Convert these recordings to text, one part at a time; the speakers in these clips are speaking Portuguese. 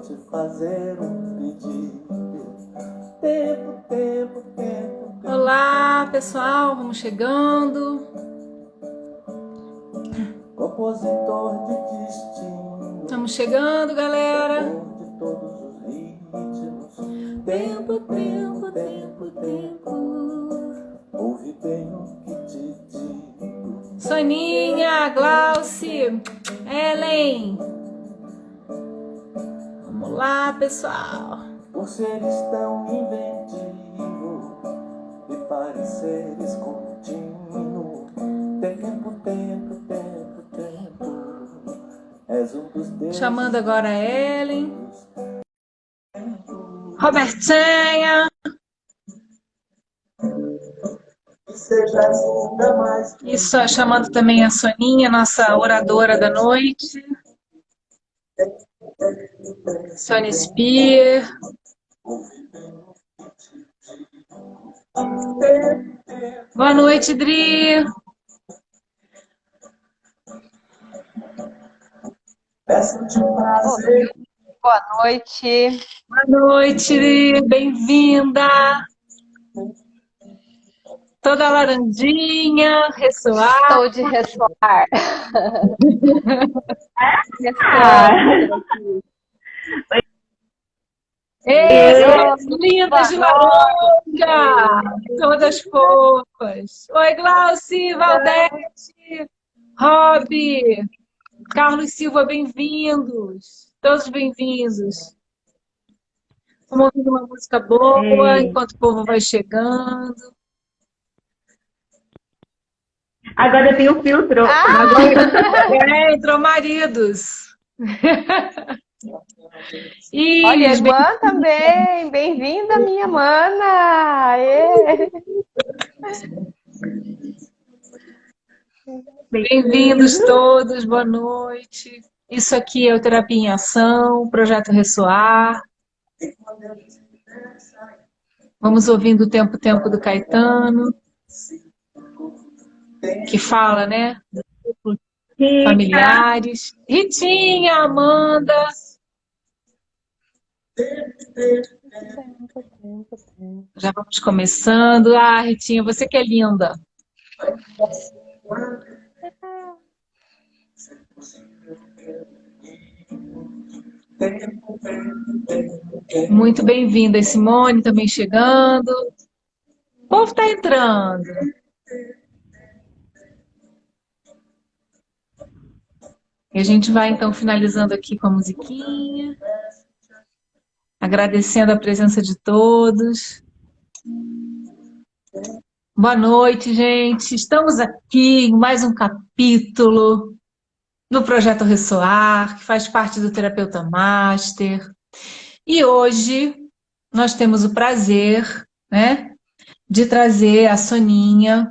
te fazer um pedido. Tempo, tempo, tempo, tempo. Olá, pessoal, vamos chegando. Compositor de destino. Estamos chegando, galera. De todos os ritmos. Tempo, tempo, tempo, tempo. Ouve bem o que te digo. Soninha, Glauci, Ellen. Vamos lá, pessoal. Por seres tão inventivo e pareceres contínuo. Tempo, tempo, tempo, tempo. És um dos deuses. Chamando agora a Ellen. Robertinha. Sejas ainda mais. Isso, chamando também a Soninha, nossa oradora da noite. Sônia Spear. Boa noite, Dri. Peço-te prazer. Boa noite. Boa noite, Dri. Bem-vinda. Toda laranjinha, ressoar. Estou de ressoar. Lindas de laranja, todas fofas. Oi, Glauci, Valdete, Rob, Carlos Silva, bem-vindos. Todos bem-vindos. Vamos ouvir uma música boa enquanto o povo vai chegando. Agora tem o filtro. Entrou maridos. Iris, olha, irmã também. Bem-vinda, minha mana. Bem-vindos todos, boa noite. Isso aqui é o Terapia em Ação, Projeto Ressoar. Vamos ouvindo o Tempo, Tempo do Caetano, que fala, né? Familiares. Ritinha, Amanda. Já vamos começando. Ah, Ritinha, você que é linda. Muito bem-vinda, Simone, também chegando. O povo está entrando. E a gente vai, então, finalizando aqui com a musiquinha. Agradecendo a presença de todos. Boa noite, gente. Estamos aqui em mais um capítulo do Projeto Ressoar, que faz parte do Terapeuta Master. E hoje nós temos o prazer, né, de trazer a Soninha,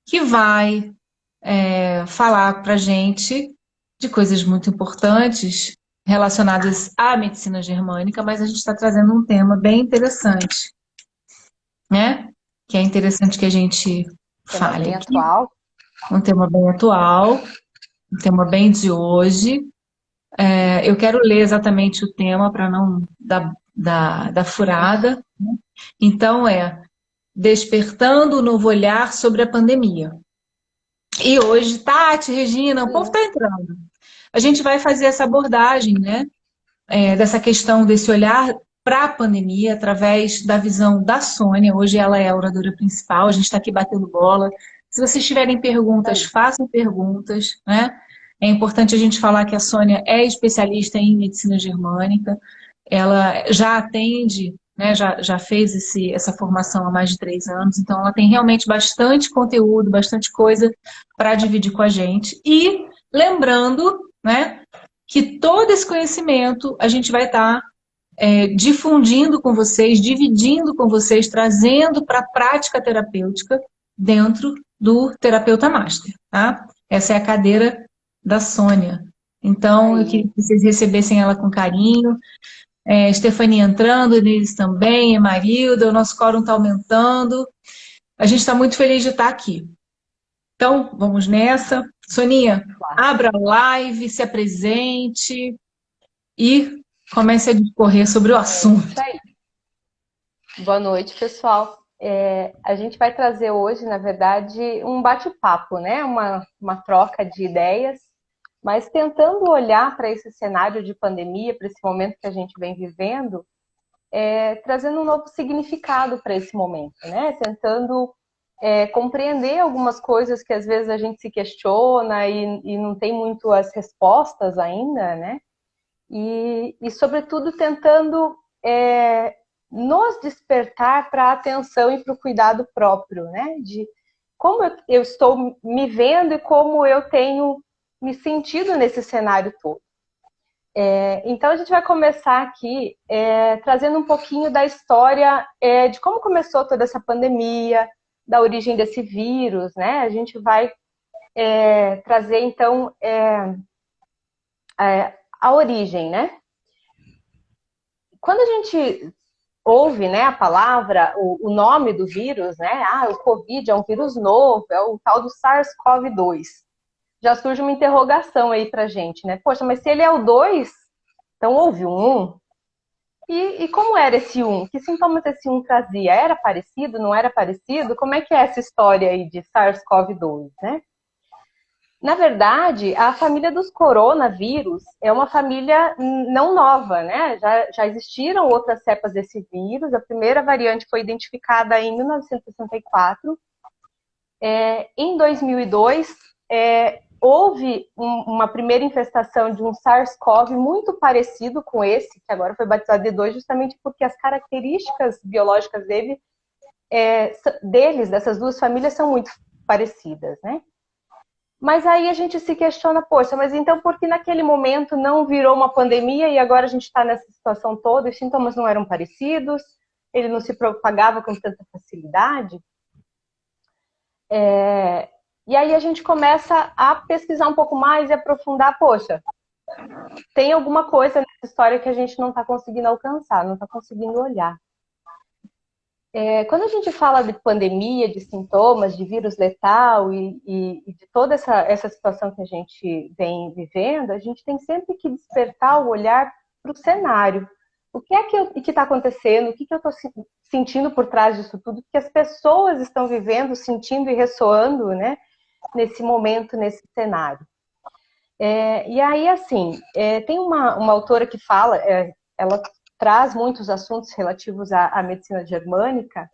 que vai falar para a gente de coisas muito importantes relacionadas à medicina germânica, mas a gente está trazendo um tema bem interessante, né? Que é interessante que a gente fale bem aqui. Atual. Um tema bem atual, um tema bem de hoje. Eu quero ler exatamente o tema para não dar furada. Né? Então Despertando o Novo Olhar sobre a Pandemia. E hoje, Tati, Regina, o povo está entrando. A gente vai fazer essa abordagem, né? Dessa questão, desse olhar para a pandemia, através da visão da Sônia. Hoje ela é a oradora principal, a gente está aqui batendo bola. Se vocês tiverem perguntas, façam perguntas, né? É importante a gente falar que a Sônia é especialista em medicina germânica, ela já atende, né, já fez essa formação há mais de 3 anos, então ela tem realmente bastante conteúdo, bastante coisa para dividir com a gente. E lembrando, né, que todo esse conhecimento a gente vai estar difundindo com vocês, dividindo com vocês, trazendo para a prática terapêutica dentro do Terapeuta Master, tá? Essa é a cadeira da Sônia. Então, eu queria que vocês recebessem ela com carinho. Stefania entrando, Denise também, Marilda, o nosso quórum está aumentando. A gente está muito feliz de estar aqui. Então, vamos nessa. Soninha, abra a live, se apresente e comece a discorrer sobre o assunto. Isso aí. Boa noite, pessoal. A gente vai trazer hoje, na verdade, um bate-papo, né? Uma troca de ideias, mas tentando olhar para esse cenário de pandemia, para esse momento que a gente vem vivendo, trazendo um novo significado para esse momento, né? Tentando compreender algumas coisas que às vezes a gente se questiona e não tem muito as respostas ainda, né? E sobretudo, tentando nos despertar para a atenção e para o cuidado próprio, né? De como eu estou me vendo e como eu tenho me sentido nesse cenário todo. Então, a gente vai começar aqui trazendo um pouquinho da história de como começou toda essa pandemia, da origem desse vírus, né? A gente vai trazer, então, a origem, né? Quando a gente ouve, né, a palavra, o nome do vírus, né? O Covid é um vírus novo, é o tal do SARS-CoV-2. Já surge uma interrogação aí pra gente, né? Poxa, mas se ele é o 2, então houve um 1? E como era esse 1? Que sintomas esse 1 trazia? Era parecido? Não era parecido? Como é que é essa história aí de SARS-CoV-2, né? Na verdade, a família dos coronavírus é uma família não nova, né? Já existiram outras cepas desse vírus. A primeira variante foi identificada em 1964. Em 2002, houve uma primeira infestação de um SARS-CoV muito parecido com esse, que agora foi batizado de 2, justamente porque as características biológicas dessas duas famílias, são muito parecidas, né? Mas aí a gente se questiona, poxa, mas então por que naquele momento não virou uma pandemia e agora a gente está nessa situação toda, os sintomas não eram parecidos, ele não se propagava com tanta facilidade? E aí a gente começa a pesquisar um pouco mais e aprofundar, poxa, tem alguma coisa nessa história que a gente não está conseguindo alcançar, não está conseguindo olhar. Quando a gente fala de pandemia, de sintomas, de vírus letal e de toda essa situação que a gente vem vivendo, a gente tem sempre que despertar o olhar para o cenário. O que é que está acontecendo? O que eu estou sentindo por trás disso tudo? O que as pessoas estão vivendo, sentindo e ressoando, né, nesse momento, nesse cenário? E aí, assim, tem uma autora que fala, ela traz muitos assuntos relativos à medicina germânica,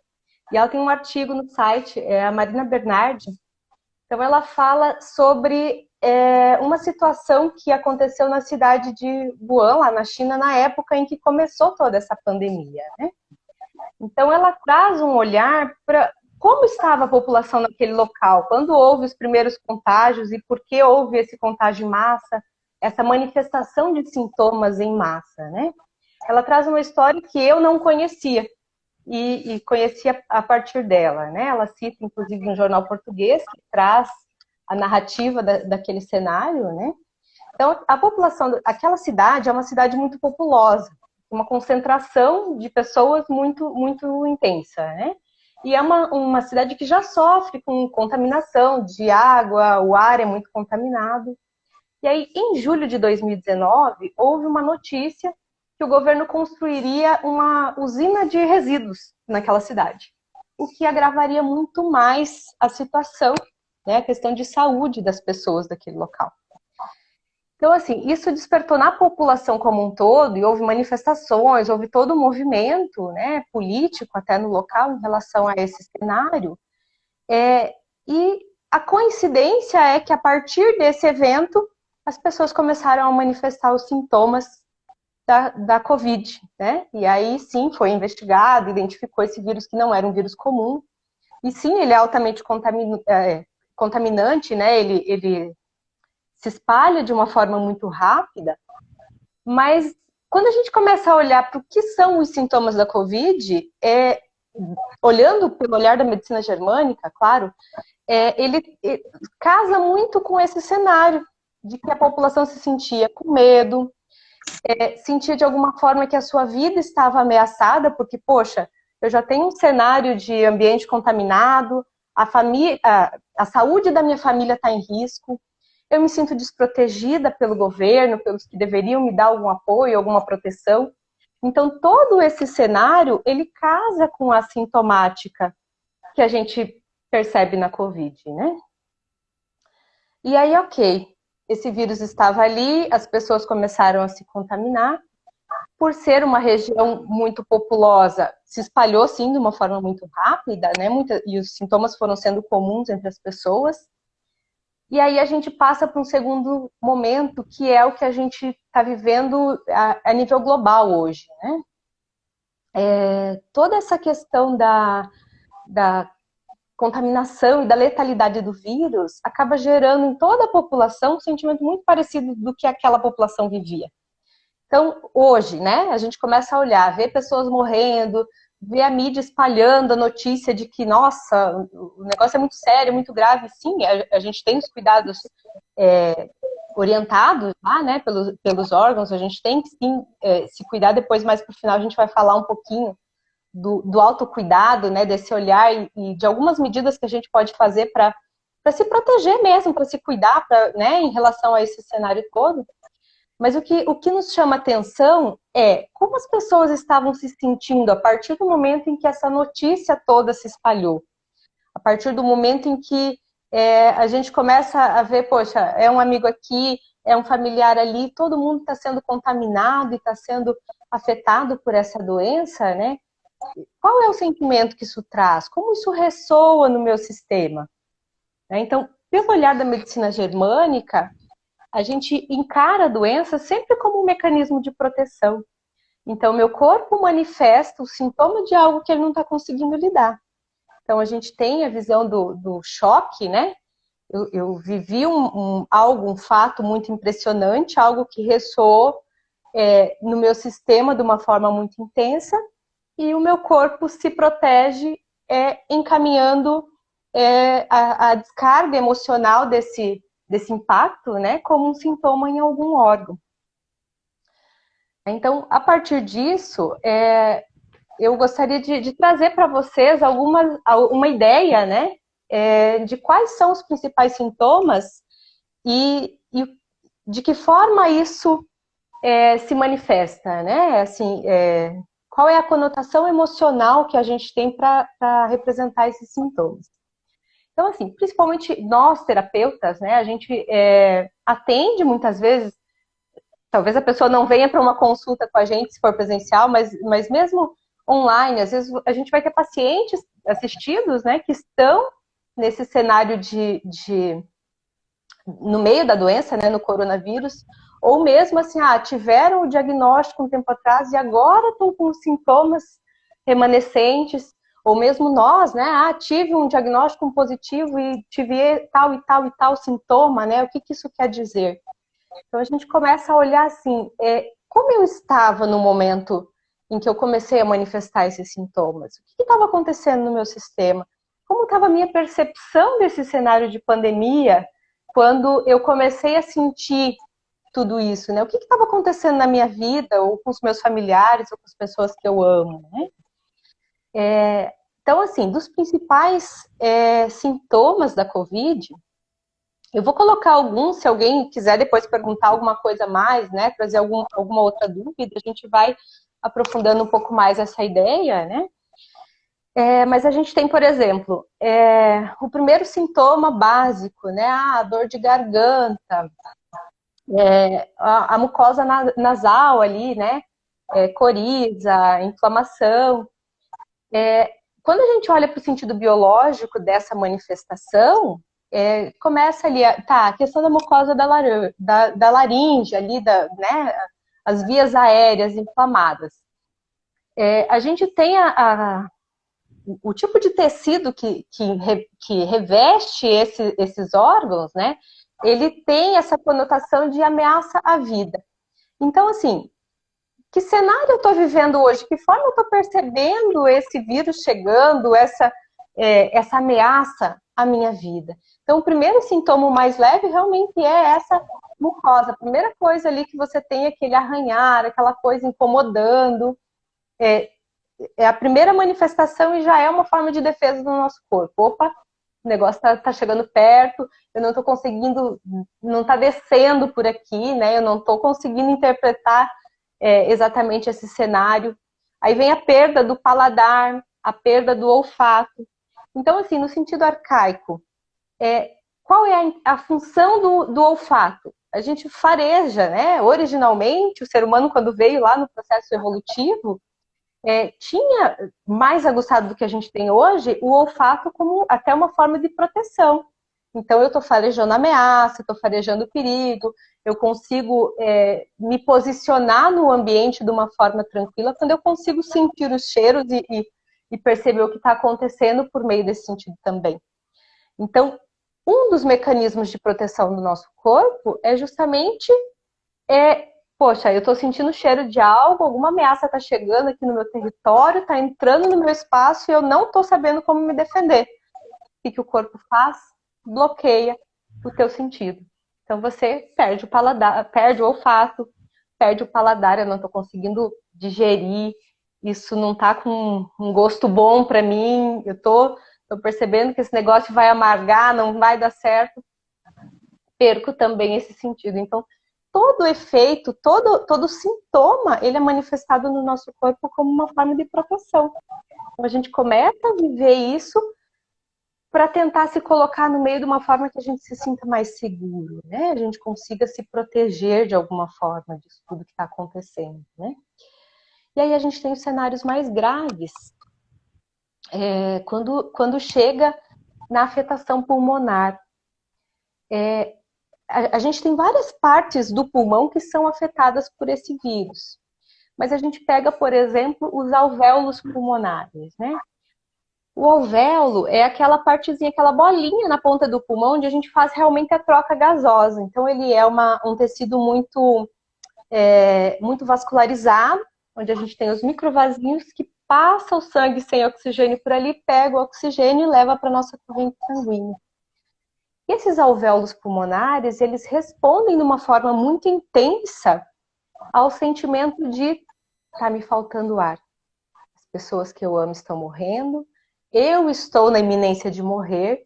e ela tem um artigo no site, a Marina Bernardi. Então ela fala sobre uma situação que aconteceu na cidade de Wuhan, lá na China, na época em que começou toda essa pandemia, né? Então ela traz um olhar para como estava a população naquele local, quando houve os primeiros contágios e por que houve esse contágio em massa, essa manifestação de sintomas em massa, né? Ela traz uma história que eu não conhecia e conhecia a partir dela, né? Ela cita, inclusive, um jornal português que traz a narrativa daquele cenário, né? Então, a população daquela cidade é uma cidade muito populosa, uma concentração de pessoas muito, muito intensa, né? E é uma cidade que já sofre com contaminação de água, o ar é muito contaminado. E aí, em julho de 2019, houve uma notícia que o governo construiria uma usina de resíduos naquela cidade, o que agravaria muito mais a situação, né, a questão de saúde das pessoas daquele local. Então, assim, isso despertou na população como um todo, e houve manifestações, houve todo um movimento, né, político até no local em relação a esse cenário, e a coincidência é que a partir desse evento, as pessoas começaram a manifestar os sintomas da Covid, né? E aí sim foi investigado, identificou esse vírus que não era um vírus comum. E sim, ele é altamente contaminante, né? Ele se espalha de uma forma muito rápida. Mas quando a gente começa a olhar para o que são os sintomas da Covid, olhando pelo olhar da medicina germânica, claro, ele casa muito com esse cenário de que a população se sentia com medo, sentia de alguma forma que a sua vida estava ameaçada, porque, poxa, eu já tenho um cenário de ambiente contaminado, a saúde da minha família está em risco, eu me sinto desprotegida pelo governo, pelos que deveriam me dar algum apoio, alguma proteção. Então, todo esse cenário, ele casa com a sintomática que a gente percebe na Covid, né? E aí, ok, esse vírus estava ali, as pessoas começaram a se contaminar. Por ser uma região muito populosa, se espalhou, sim, de uma forma muito rápida, né? E os sintomas foram sendo comuns entre as pessoas. E aí a gente passa para um segundo momento, que é o que a gente está vivendo a nível global hoje, né? Toda essa questão da contaminação e da letalidade do vírus acaba gerando em toda a população um sentimento muito parecido do que aquela população vivia. Então, hoje, né, a gente começa a olhar, ver pessoas morrendo, ver a mídia espalhando a notícia de que, nossa, o negócio é muito sério, muito grave. Sim, a gente tem os cuidados orientados lá, né, pelos órgãos, a gente tem que, sim, se cuidar. Depois, mais para o final, a gente vai falar um pouquinho do autocuidado, né, desse olhar e de algumas medidas que a gente pode fazer para se proteger mesmo, para se cuidar, né, em relação a esse cenário todo. Mas o que nos chama atenção é como as pessoas estavam se sentindo a partir do momento em que essa notícia toda se espalhou. A partir do momento em que a gente começa a ver, poxa, é um amigo aqui, é um familiar ali, todo mundo está sendo contaminado e está sendo afetado por essa doença, né? Qual é o sentimento que isso traz? Como isso ressoa no meu sistema? Então, pelo olhar da medicina germânica, a gente encara a doença sempre como um mecanismo de proteção. Então, meu corpo manifesta o sintoma de algo que ele não está conseguindo lidar. Então, a gente tem a visão do choque, né? Eu vivi um fato muito impressionante, algo que ressoou no meu sistema de uma forma muito intensa, e o meu corpo se protege encaminhando a descarga emocional desse impacto, né, como um sintoma em algum órgão. Então, a partir disso, eu gostaria de trazer para vocês uma ideia, né, de quais são os principais sintomas e de que forma isso se manifesta, né? Assim, qual é a conotação emocional que a gente tem para representar esses sintomas. Então, assim, principalmente nós, terapeutas, né, a gente atende muitas vezes, talvez a pessoa não venha para uma consulta com a gente se for presencial, mas mesmo online, às vezes a gente vai ter pacientes assistidos, né, que estão nesse cenário no meio da doença, né, no coronavírus, ou mesmo assim, tiveram o diagnóstico um tempo atrás e agora estão com sintomas remanescentes. Ou mesmo nós, né? Tive um diagnóstico positivo e tive tal e tal e tal sintoma, né? O que isso quer dizer? Então a gente começa a olhar assim, como eu estava no momento em que eu comecei a manifestar esses sintomas? O que estava acontecendo no meu sistema? Como estava a minha percepção desse cenário de pandemia quando eu comecei a sentir tudo isso, né? O que estava acontecendo na minha vida, ou com os meus familiares, ou com as pessoas que eu amo, né? Então, assim, dos principais sintomas da Covid, eu vou colocar alguns, se alguém quiser depois perguntar alguma coisa a mais, né, trazer alguma outra dúvida, a gente vai aprofundando um pouco mais essa ideia, né? Mas a gente tem, por exemplo, o primeiro sintoma básico, né, a dor de garganta, a mucosa nasal ali, né, coriza, inflamação. Quando a gente olha para o sentido biológico dessa manifestação, começa ali, a questão da mucosa da laringe, ali, né, as vias aéreas inflamadas. A gente tem o tipo de tecido que reveste esses órgãos, né, ele tem essa conotação de ameaça à vida. Então, assim, que cenário eu estou vivendo hoje? Que forma eu estou percebendo esse vírus chegando, essa ameaça à minha vida? Então, o primeiro sintoma mais leve realmente é essa mucosa. A primeira coisa ali que você tem é aquele arranhar, aquela coisa incomodando. É a primeira manifestação e já é uma forma de defesa do nosso corpo. Opa, o negócio tá chegando perto, eu não estou conseguindo, não está descendo por aqui, né? Eu não estou conseguindo interpretar exatamente esse cenário. Aí vem a perda do paladar, a perda do olfato. Então, assim, no sentido arcaico, qual é a função do olfato? A gente fareja, né? Originalmente, o ser humano, quando veio lá no processo evolutivo, tinha mais aguçado do que a gente tem hoje o olfato como até uma forma de proteção. Então, eu estou farejando ameaça, estou farejando perigo, eu consigo me posicionar no ambiente de uma forma tranquila quando eu consigo sentir os cheiros e perceber o que está acontecendo por meio desse sentido também. Então, um dos mecanismos de proteção do nosso corpo é justamente poxa, eu estou sentindo o cheiro de algo, alguma ameaça está chegando aqui no meu território, está entrando no meu espaço e eu não estou sabendo como me defender. O que o corpo faz? Bloqueia o teu sentido. Então você perde o paladar, perde o olfato, perde o paladar, eu não estou conseguindo digerir, isso não está com um gosto bom para mim, eu estou percebendo que esse negócio vai amargar, não vai dar certo, perco também esse sentido. Então, todo efeito, todo sintoma, ele é manifestado no nosso corpo como uma forma de proteção. Então, a gente começa a viver isso para tentar se colocar no meio de uma forma que a gente se sinta mais seguro, né? A gente consiga se proteger de alguma forma disso tudo que está acontecendo, né? E aí a gente tem os cenários mais graves, quando chega na afetação pulmonar. A gente tem várias partes do pulmão que são afetadas por esse vírus. Mas a gente pega, por exemplo, os alvéolos pulmonares, né? O alvéolo é aquela partezinha, aquela bolinha na ponta do pulmão onde a gente faz realmente a troca gasosa. Então, ele é um tecido muito vascularizado, onde a gente tem os microvasinhos que passam o sangue sem oxigênio por ali, pega o oxigênio e leva para a nossa corrente sanguínea. E esses alvéolos pulmonares, eles respondem de uma forma muito intensa ao sentimento de tá me faltando ar. As pessoas que eu amo estão morrendo, eu estou na iminência de morrer,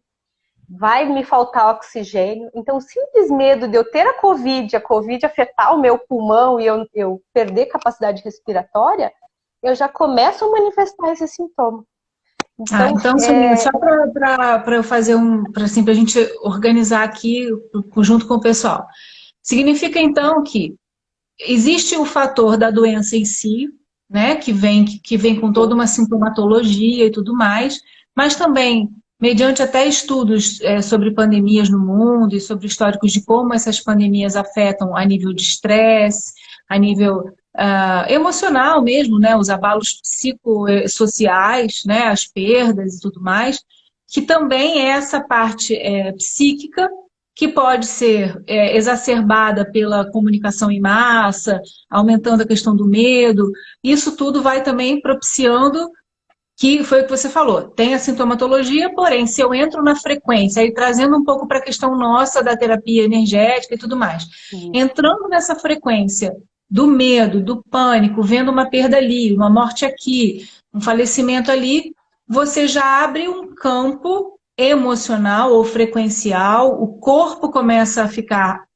vai me faltar oxigênio. Então, o simples medo de eu ter a Covid afetar o meu pulmão e eu perder capacidade respiratória, eu já começo a manifestar esse sintoma. Então, Sonia, só para eu fazer assim, para a gente organizar aqui junto com o pessoal. Significa, então, que existe o fator da doença em si, né, que vem com toda uma sintomatologia e tudo mais, mas também, mediante até estudos sobre pandemias no mundo e sobre históricos de como essas pandemias afetam a nível de estresse, a nível emocional mesmo, né, os abalos psicossociais, né, as perdas e tudo mais, que também é essa parte psíquica que pode ser exacerbada pela comunicação em massa, aumentando a questão do medo. Isso tudo vai também propiciando, que foi o que você falou, tem a sintomatologia, porém, se eu entro na frequência, aí trazendo um pouco para a questão nossa da terapia energética e tudo mais, entrando nessa frequência do medo, do pânico, vendo uma perda ali, uma morte aqui, um falecimento ali, você já abre um campo emocional ou frequencial, o corpo começa a ficar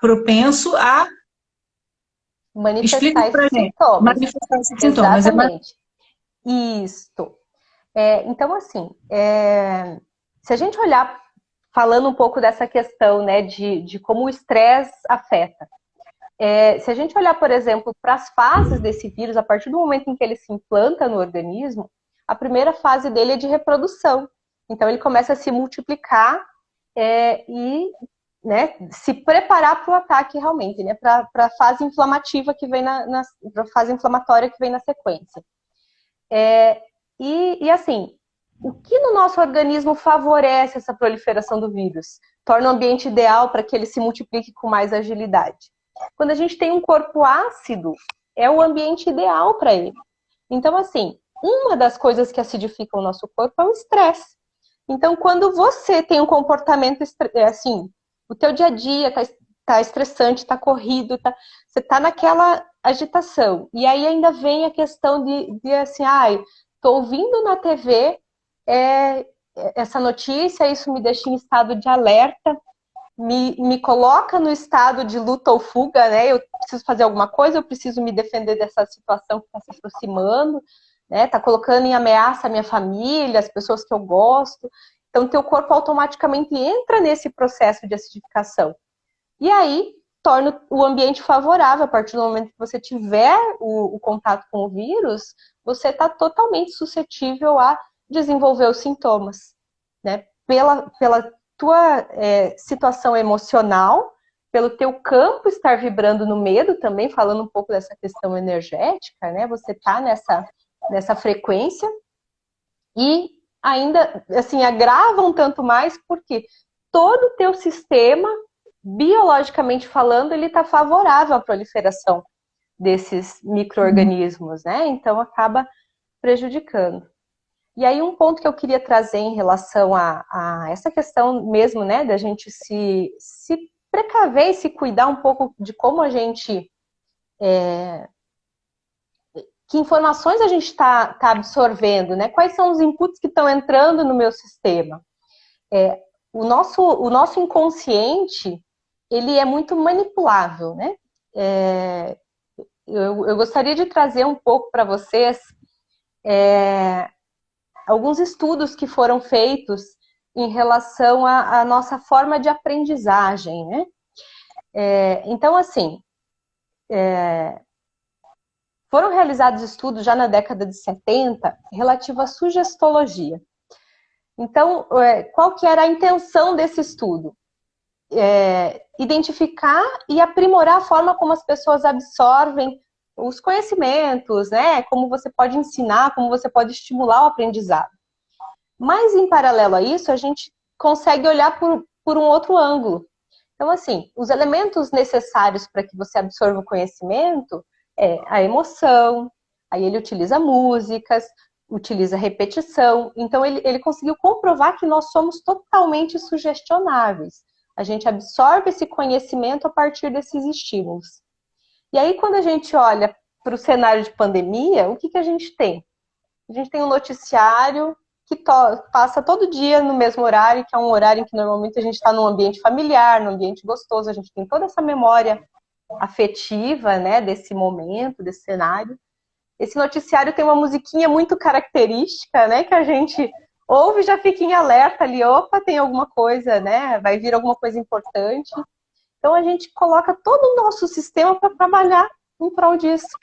propenso a manifestar esses sintomas. Manifestar esses sintomas. Exatamente. Isto. Então, assim, se a gente olhar, falando um pouco dessa questão, né, de como o estresse afeta. Se a gente olhar, por exemplo, para as fases desse vírus, a partir do momento em que ele se implanta no organismo, a primeira fase dele é de reprodução. Então, ele começa a se multiplicar e, né, se preparar para o ataque realmente, né, para a fase inflamativa que vem pra fase inflamatória que vem na sequência. E assim, o que no nosso organismo favorece essa proliferação do vírus? Torna o ambiente ideal para que ele se multiplique com mais agilidade. Quando a gente tem um corpo ácido, é o ambiente ideal para ele. Então, assim, uma das coisas que acidificam o nosso corpo é o estresse. Então, quando você tem um comportamento assim, o teu dia a dia tá estressante, tá corrido, você tá naquela agitação. E aí ainda vem a questão de assim, tô ouvindo na TV essa notícia, isso me deixa em estado de alerta, me coloca no estado de luta ou fuga, né? Eu preciso fazer alguma coisa, eu preciso me defender dessa situação que está se aproximando, né? Está colocando em ameaça a minha família, as pessoas que eu gosto. Então, teu corpo automaticamente entra nesse processo de acidificação. E aí, torna o ambiente favorável. A partir do momento que você tiver o contato com o vírus, você está totalmente suscetível a desenvolver os sintomas, né? Pela tua situação emocional, pelo teu campo estar vibrando no medo também, falando um pouco dessa questão energética, né? Você está nessa frequência e ainda, assim, agrava um tanto mais porque todo o teu sistema, biologicamente falando, ele está favorável à proliferação desses micro-organismos, né? Então, acaba prejudicando. E aí, um ponto que eu queria trazer em relação a essa questão mesmo, né, da gente se precaver e se cuidar um pouco de como a gente... que informações a gente está absorvendo, né? Quais são os inputs que estão entrando no meu sistema? O nosso inconsciente, ele é muito manipulável, né? Eu gostaria de trazer um pouco para vocês alguns estudos que foram feitos em relação à nossa forma de aprendizagem, né? Então, assim, foram realizados estudos já na década de 70 relativo à sugestologia. Então, qual que era a intenção desse estudo? Identificar e aprimorar a forma como as pessoas absorvem os conhecimentos, né? Como você pode ensinar, como você pode estimular o aprendizado. Mas, em paralelo a isso, a gente consegue olhar por um outro ângulo. Então, assim, os elementos necessários para que você absorva o conhecimento é a emoção, aí ele utiliza músicas, utiliza repetição. Então, ele conseguiu comprovar que nós somos totalmente sugestionáveis. A gente absorve esse conhecimento a partir desses estímulos. E aí, quando a gente olha para o cenário de pandemia, o que a gente tem? A gente tem um noticiário que passa todo dia no mesmo horário, que é um horário em que normalmente a gente está num ambiente familiar, num ambiente gostoso, a gente tem toda essa memória afetiva, né, desse momento, desse cenário. Esse noticiário tem uma musiquinha muito característica, né, que a gente ouve e já fica em alerta ali, opa, tem alguma coisa, né, vai vir alguma coisa importante. Então, a gente coloca todo o nosso sistema para trabalhar em prol disso.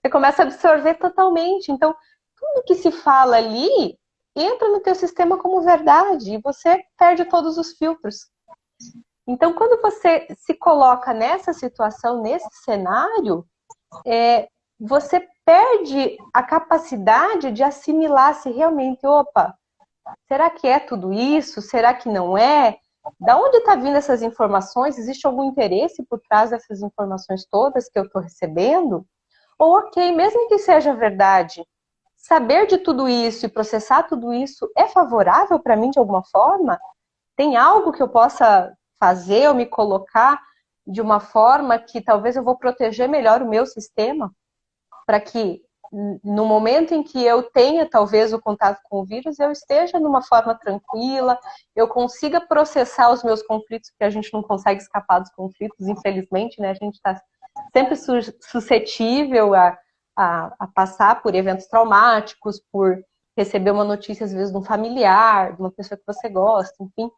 Você começa a absorver totalmente. Então, tudo que se fala ali entra no teu sistema como verdade e você perde todos os filtros. Então, quando você se coloca nessa situação, nesse cenário, você perde a capacidade de assimilar se realmente, opa, será que é tudo isso? Será que não é? Da onde está vindo essas informações? Existe algum interesse por trás dessas informações todas que eu estou recebendo? Ou, ok, mesmo que seja verdade, saber de tudo isso e processar tudo isso é favorável para mim de alguma forma? Tem algo que eu possa fazer ou me colocar de uma forma que talvez eu vou proteger melhor o meu sistema? Para que no momento em que eu tenha talvez o contato com o vírus, eu esteja numa forma tranquila, eu consiga processar os meus conflitos, porque a gente não consegue escapar dos conflitos, infelizmente, né? A gente está sempre suscetível a passar por eventos traumáticos, por receber uma notícia, às vezes, de um familiar, de uma pessoa que você gosta, enfim.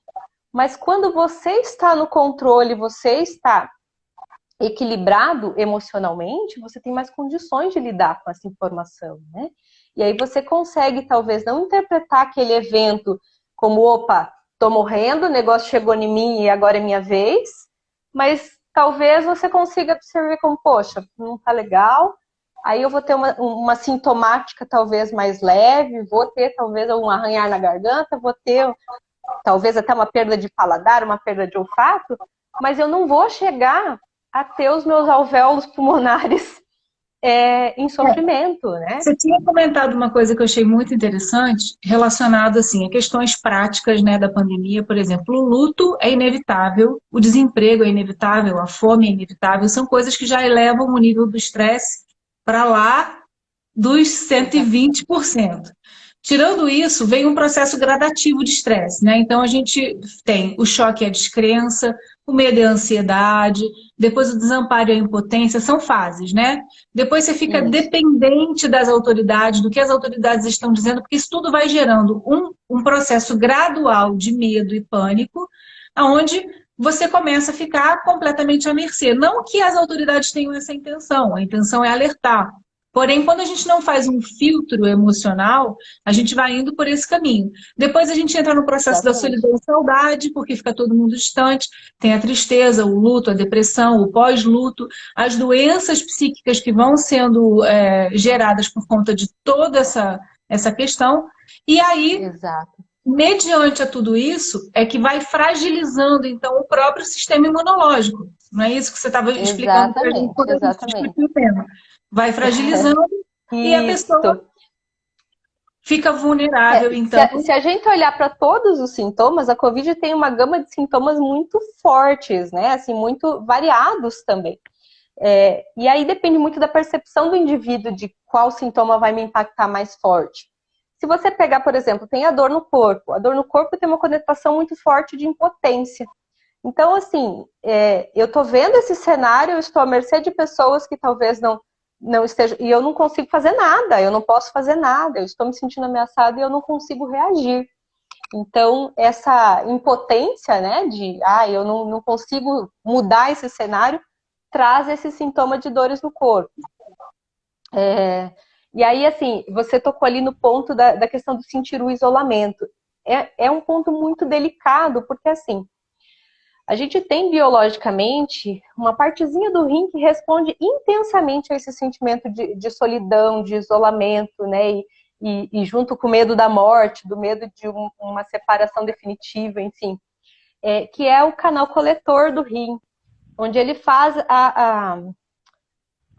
Mas quando você está no controle, você está equilibrado emocionalmente, você tem mais condições de lidar com essa informação, né? E aí você consegue, talvez, não interpretar aquele evento como, opa, tô morrendo, o negócio chegou em mim e agora é minha vez, mas talvez você consiga observar como, poxa, não tá legal, aí eu vou ter uma sintomática talvez mais leve, vou ter talvez um arranhar na garganta, vou ter talvez até uma perda de paladar, uma perda de olfato, mas eu não vou chegar a ter os meus alvéolos pulmonares em sofrimento, né? Você tinha comentado uma coisa que eu achei muito interessante, relacionado assim, a questões práticas, né, da pandemia, por exemplo, o luto é inevitável, o desemprego é inevitável, a fome é inevitável, são coisas que já elevam o nível do estresse para lá dos 120%. Tirando isso, vem um processo gradativo de estresse, né? Então a gente tem o choque e a descrença, o medo e a ansiedade, depois o desamparo e a impotência, são fases, né? Depois você fica Isso. dependente das autoridades, do que as autoridades estão dizendo, porque isso tudo vai gerando um processo gradual de medo e pânico, onde você começa a ficar completamente à mercê. Não que as autoridades tenham essa intenção, a intenção é alertar. Porém, quando a gente não faz um filtro emocional, a gente vai indo por esse caminho. Depois a gente entra no processo da Exatamente. solidão e saudade, porque fica todo mundo distante, tem a tristeza, o luto, a depressão, o pós-luto, as doenças psíquicas que vão sendo geradas por conta de toda essa questão. E aí, Exato. mediante a tudo isso, é que vai fragilizando, então, o próprio sistema imunológico. Não é isso que você estava explicando para a gente Exatamente, quando a gente exatamente. discutiu o tema. Vai fragilizando e a pessoa Isso. fica vulnerável, então. Se a gente olhar para todos os sintomas, a Covid tem uma gama de sintomas muito fortes, né? Assim, muito variados também. E aí depende muito da percepção do indivíduo de qual sintoma vai me impactar mais forte. Se você pegar, por exemplo, tem a dor no corpo. A dor no corpo tem uma conotação muito forte de impotência. Então, assim, eu estou vendo esse cenário, eu estou à mercê de pessoas que talvez não estejam... E eu não consigo fazer nada, eu não posso fazer nada. Eu estou me sentindo ameaçada e eu não consigo reagir. Então, essa impotência, né, eu não consigo mudar esse cenário, traz esse sintoma de dores no corpo. E aí, assim, você tocou ali no ponto da questão do sentir o isolamento. É um ponto muito delicado, porque, assim, a gente tem biologicamente uma partezinha do rim que responde intensamente a esse sentimento de solidão, de isolamento, né? E junto com o medo da morte, do medo de uma separação definitiva, enfim, que é o canal coletor do rim, onde ele faz a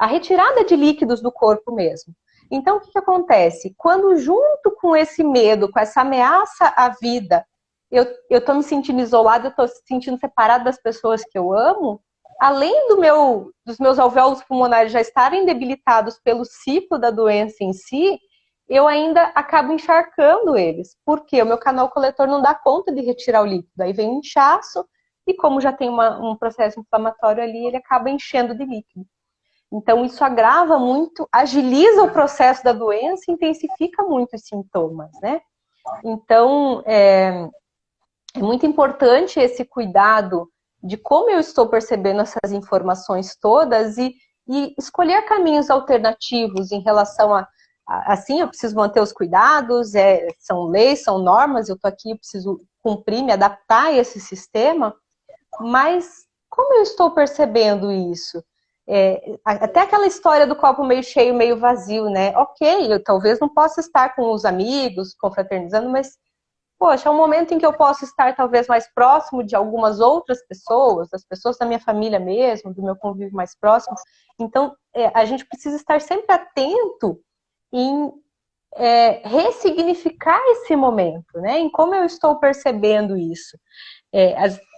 retirada de líquidos do corpo mesmo. Então, o que acontece? Quando junto com esse medo, com essa ameaça à vida, eu estou me sentindo isolada, eu estou me sentindo separada das pessoas que eu amo, além dos meus alvéolos pulmonares já estarem debilitados pelo ciclo da doença em si, eu ainda acabo encharcando eles, porque o meu canal coletor não dá conta de retirar o líquido. Aí vem o inchaço, e como já tem um processo inflamatório ali, ele acaba enchendo de líquido. Então, isso agrava muito, agiliza o processo da doença e intensifica muito os sintomas, né? Então, é muito importante esse cuidado de como eu estou percebendo essas informações todas e escolher caminhos alternativos em relação assim, eu preciso manter os cuidados, são leis, são normas, eu estou aqui, eu preciso cumprir, me adaptar a esse sistema, mas como eu estou percebendo isso? Até aquela história do copo meio cheio, meio vazio, né? Ok, eu talvez não possa estar com os amigos, confraternizando, mas, poxa, é um momento em que eu posso estar talvez mais próximo de algumas outras pessoas, das pessoas da minha família mesmo, do meu convívio mais próximo. Então, a gente precisa estar sempre atento em ressignificar esse momento, né? Em como eu estou percebendo isso.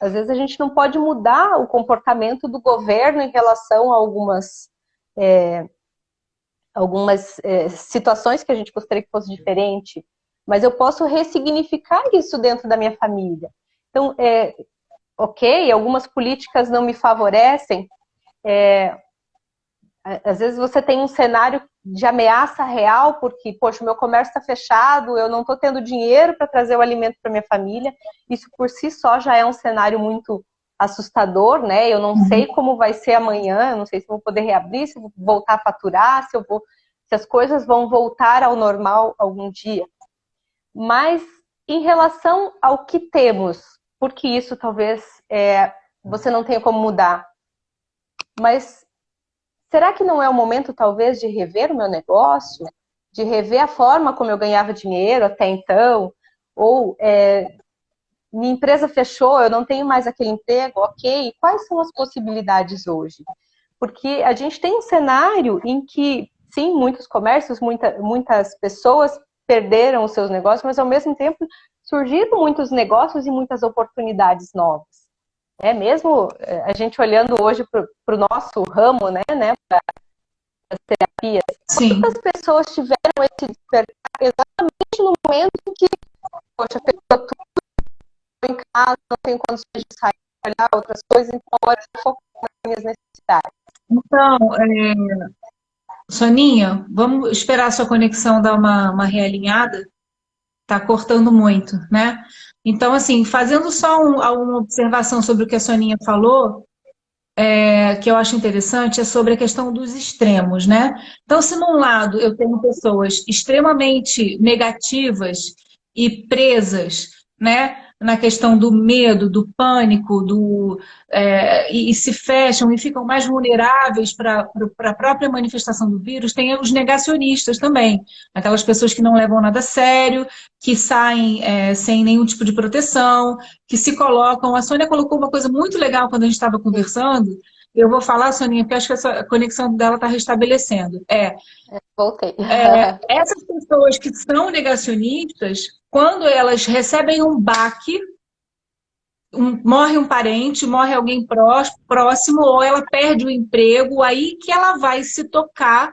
Às vezes a gente não pode mudar o comportamento do governo em relação a algumas situações que a gente gostaria que fosse diferente, mas eu posso ressignificar isso dentro da minha família. Então, ok, algumas políticas não me favorecem, às vezes você tem um cenário de ameaça real, porque, poxa, o meu comércio está fechado, eu não estou tendo dinheiro para trazer o alimento para minha família. Isso por si só já é um cenário muito assustador, né? Eu não sei como vai ser amanhã, eu não sei se vou poder reabrir, se vou voltar a faturar, se as coisas vão voltar ao normal algum dia. Mas em relação ao que temos, porque isso talvez você não tenha como mudar, mas será que não é o momento, talvez, de rever o meu negócio? De rever a forma como eu ganhava dinheiro até então? Ou minha empresa fechou, eu não tenho mais aquele emprego, ok? Quais são as possibilidades hoje? Porque a gente tem um cenário em que, sim, muitos comércios, muitas pessoas perderam os seus negócios, mas ao mesmo tempo surgiram muitos negócios e muitas oportunidades novas. Mesmo a gente olhando hoje para o nosso ramo, né, terapias, Sim. quantas pessoas tiveram esse despertar exatamente no momento em que, poxa, pegou tudo em casa, não tenho condições de sair, olhar outras coisas, então agora eu foco nas minhas necessidades. Então, Soninha, vamos esperar a sua conexão dar uma realinhada. Tá cortando muito, né? Então, assim, fazendo só uma observação sobre o que a Soninha falou, que eu acho interessante, é sobre a questão dos extremos, né? Então, se num lado eu tenho pessoas extremamente negativas e presas, né? Na questão do medo, do pânico, e se fecham e ficam mais vulneráveis para a própria manifestação do vírus, tem os negacionistas também, aquelas pessoas que não levam nada a sério, que saem sem nenhum tipo de proteção, que se colocam. A Sônia colocou uma coisa muito legal quando a gente estava conversando. Eu vou falar, Soninha, porque acho que essa conexão dela está restabelecendo. Voltei. Essas pessoas que são negacionistas, quando elas recebem um baque, morre um parente, morre alguém próximo, ou ela perde o emprego, aí que ela vai se tocar,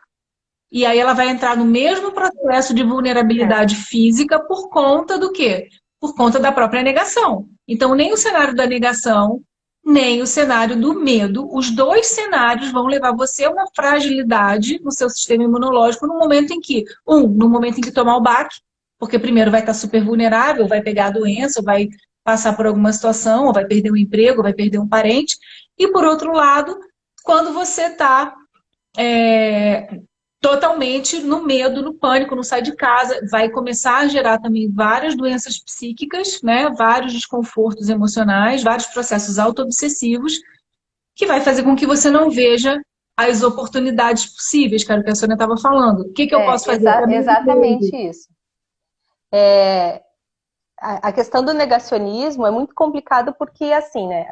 e aí ela vai entrar no mesmo processo de vulnerabilidade física por conta do quê? Por conta da própria negação. Então, nem o cenário da negação, nem o cenário do medo, os dois cenários vão levar você a uma fragilidade no seu sistema imunológico no momento em que, no momento em que tomar o baque, porque primeiro vai estar super vulnerável, vai pegar a doença, vai passar por alguma situação, ou vai perder um emprego, ou vai perder um parente, e por outro lado, quando você está totalmente no medo, no pânico, não sai de casa, vai começar a gerar também várias doenças psíquicas, né? Vários desconfortos emocionais, vários processos autoobsessivos, que vai fazer com que você não veja as oportunidades possíveis, que era o que a Sônia estava falando. O que eu posso fazer? Exatamente isso. A questão do negacionismo é muito complicado porque, assim, né,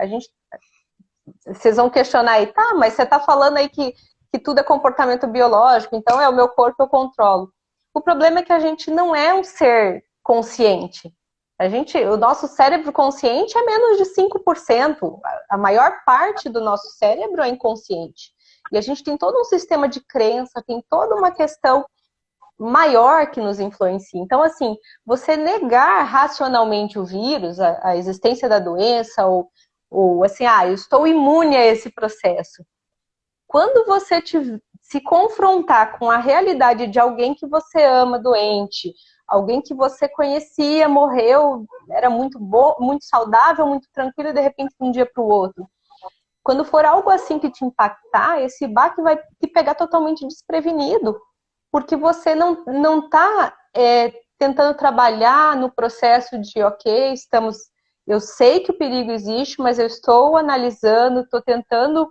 vocês vão questionar aí, tá, mas você está falando aí que tudo é comportamento biológico, então é o meu corpo, eu controlo. O problema é que a gente não é um ser consciente. O nosso cérebro consciente é menos de 5%. A maior parte do nosso cérebro é inconsciente. E a gente tem todo um sistema de crença, tem toda uma questão maior que nos influencia. Então, assim, você negar racionalmente o vírus, a existência da doença, ou assim, eu estou imune a esse processo. Quando você se confrontar com a realidade de alguém que você ama doente, alguém que você conhecia, morreu, era muito bom, muito saudável, muito tranquilo, e de repente de um dia para o outro. Quando for algo assim que te impactar, esse baque vai te pegar totalmente desprevenido, porque você não está tentando trabalhar no processo de, ok, eu sei que o perigo existe, mas eu estou analisando, estou tentando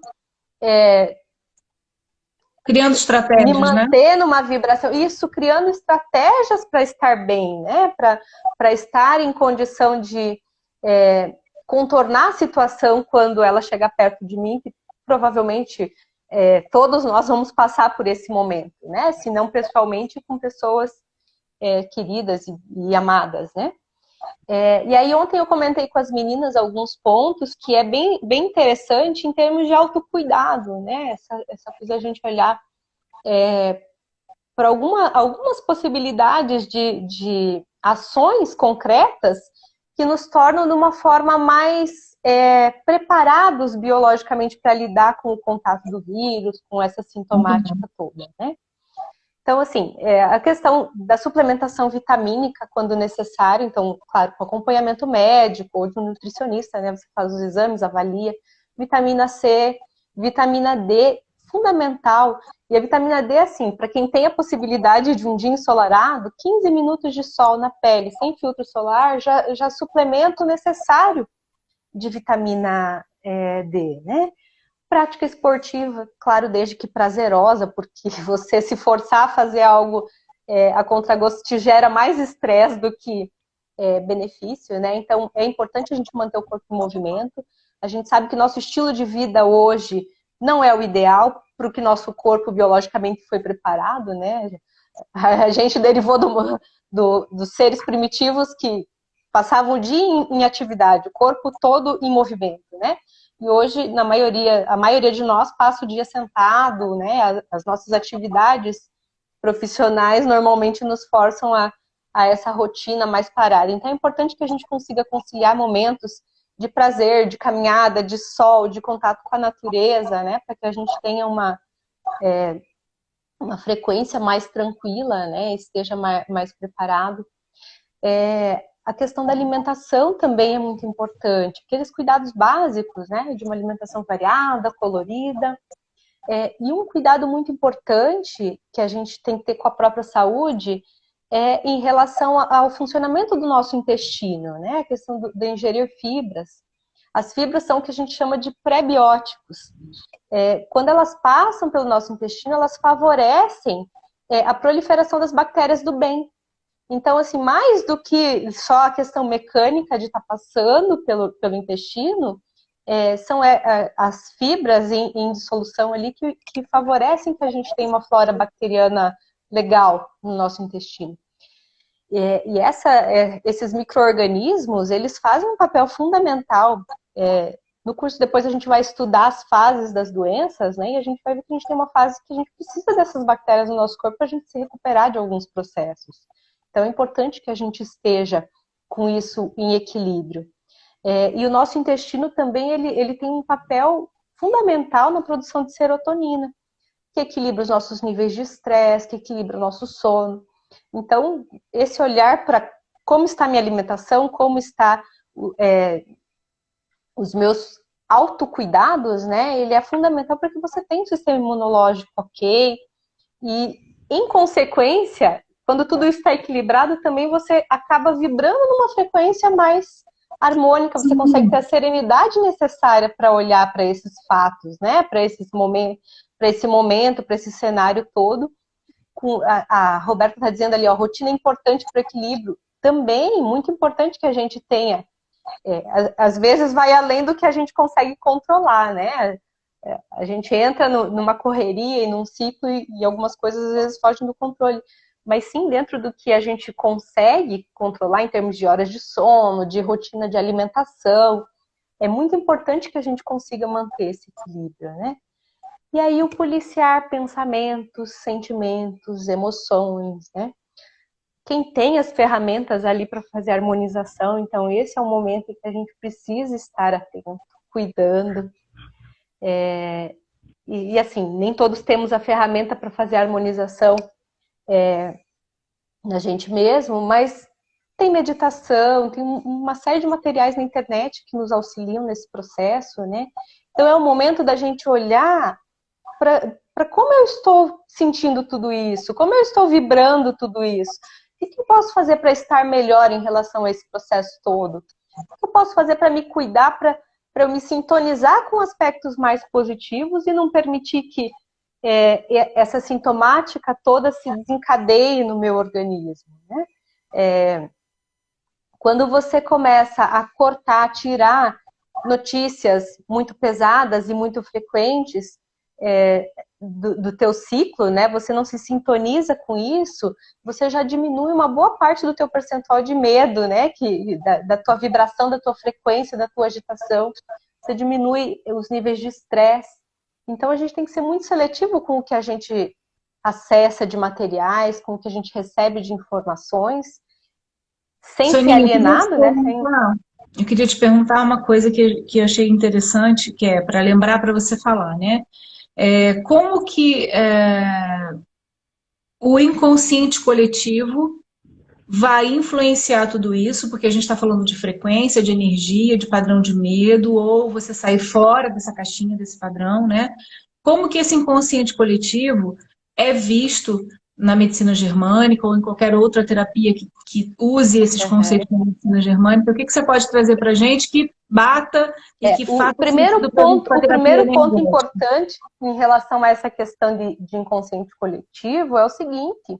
criando estratégias, me manter numa vibração, isso, criando estratégias para estar bem, né? Para estar em condição de contornar a situação quando ela chegar perto de mim, que provavelmente todos nós vamos passar por esse momento, né? Se não pessoalmente, com pessoas queridas e amadas, né? E aí ontem eu comentei com as meninas alguns pontos que é bem, bem interessante em termos de autocuidado, né? Essa coisa a gente olhar para algumas possibilidades de ações concretas que nos tornam de uma forma mais preparados biologicamente para lidar com o contato do vírus, com essa sintomática toda, né? Então, assim, a questão da suplementação vitamínica quando necessário, então, claro, com acompanhamento médico ou de um nutricionista, né? Você faz os exames, avalia. Vitamina C, vitamina D, fundamental. E a vitamina D, assim, para quem tem a possibilidade de um dia ensolarado, 15 minutos de sol na pele, sem filtro solar, já suplemento necessário de vitamina D, né? Prática esportiva, claro, desde que prazerosa, porque você se forçar a fazer algo a contragosto te gera mais estresse do que benefício, né? Então, é importante a gente manter o corpo em movimento. A gente sabe que nosso estilo de vida hoje não é o ideal para o que nosso corpo biologicamente foi preparado, né? A gente derivou dos seres primitivos que passavam o dia em atividade, o corpo todo em movimento, né? E hoje, a maioria de nós passa o dia sentado, né? As nossas atividades profissionais normalmente nos forçam a essa rotina mais parada. Então é importante que a gente consiga conciliar momentos de prazer, de caminhada, de sol, de contato com a natureza, né? Para que a gente tenha uma frequência mais tranquila, né? Esteja mais preparado. A questão da alimentação também é muito importante. Aqueles cuidados básicos, né? De uma alimentação variada, colorida. E um cuidado muito importante que a gente tem que ter com a própria saúde é em relação ao funcionamento do nosso intestino, né? A questão de ingerir fibras. As fibras são o que a gente chama de pré-bióticos. Quando elas passam pelo nosso intestino, elas favorecem a proliferação das bactérias do bem. Então, assim, mais do que só a questão mecânica de estar passando pelo intestino, são as fibras em dissolução ali que favorecem que a gente tenha uma flora bacteriana legal no nosso intestino. E esses micro-organismos, eles fazem um papel fundamental. No curso depois a gente vai estudar as fases das doenças, né? E a gente vai ver que a gente tem uma fase que a gente precisa dessas bactérias no nosso corpo para a gente se recuperar de alguns processos. Então é importante que a gente esteja com isso em equilíbrio. E o nosso intestino também, ele tem um papel fundamental na produção de serotonina, que equilibra os nossos níveis de estresse, que equilibra o nosso sono. Então, esse olhar para como está a minha alimentação, como está os meus autocuidados, né? Ele é fundamental para que você tenha um sistema imunológico ok. E, em consequência, quando tudo está equilibrado, também você acaba vibrando numa frequência mais harmônica, você consegue ter a serenidade necessária para olhar para esses fatos, né? Para esse momento, para esse cenário todo. A Roberta está dizendo ali, rotina é importante para o equilíbrio. Também, muito importante que a gente tenha. Às vezes vai além do que a gente consegue controlar, né? A gente entra numa correria e num ciclo e algumas coisas às vezes fogem do controle. Mas sim, dentro do que a gente consegue controlar em termos de horas de sono, de rotina de alimentação, é muito importante que a gente consiga manter esse equilíbrio, né? E aí o policiar pensamentos, sentimentos, emoções, né? Quem tem as ferramentas ali para fazer a harmonização, então esse é um momento em que a gente precisa estar atento, cuidando. E assim, nem todos temos a ferramenta para fazer a harmonização na gente mesmo, mas tem meditação, tem uma série de materiais na internet que nos auxiliam nesse processo, né? Então é o momento da gente olhar para como eu estou sentindo tudo isso, como eu estou vibrando tudo isso. O que eu posso fazer para estar melhor em relação a esse processo todo? O que eu posso fazer para me cuidar, para eu me sintonizar com aspectos mais positivos e não permitir que essa sintomática toda se desencadeie no meu organismo, né? Quando você começa a cortar, tirar notícias muito pesadas e muito frequentes do teu ciclo, né? Você não se sintoniza com isso, você já diminui uma boa parte do teu percentual de medo, né? Da tua vibração, da tua frequência, da tua agitação. Você diminui os níveis de estresse. Então a gente tem que ser muito seletivo com o que a gente acessa de materiais, com o que a gente recebe de informações, sem ser alienado, né? Eu queria te perguntar uma coisa que eu achei interessante, que é para lembrar para você falar, né? Como que o inconsciente coletivo vai influenciar tudo isso, porque a gente está falando de frequência, de energia, de padrão de medo, ou você sair fora dessa caixinha, desse padrão, né? Como que esse inconsciente coletivo é visto na medicina germânica ou em qualquer outra terapia que use esses conceitos da medicina germânica? O que você pode trazer para a gente que bata e que faça o primeiro ponto importante em relação a essa questão de inconsciente coletivo é o seguinte: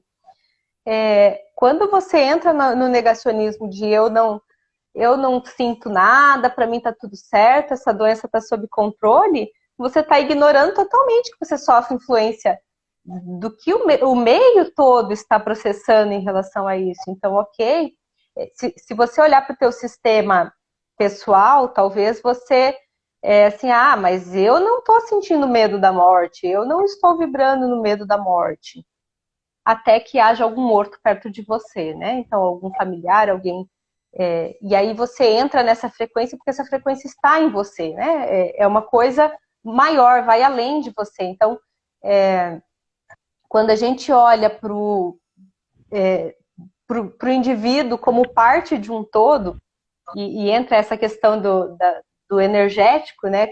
quando você entra no negacionismo de eu não sinto nada, para mim está tudo certo, essa doença está sob controle, você está ignorando totalmente que você sofre influência do que o meio todo está processando em relação a isso. Então, ok, se você olhar para o teu sistema pessoal, talvez você é assim, ah, mas eu não estou sentindo medo da morte, eu não estou vibrando no medo da morte. Até que haja algum morto perto de você, né? Então, algum familiar, alguém. E aí você entra nessa frequência, porque essa frequência está em você, né? É uma coisa maior, vai além de você. Então, quando a gente olha para o indivíduo como parte de um todo, e entra essa questão do energético, né?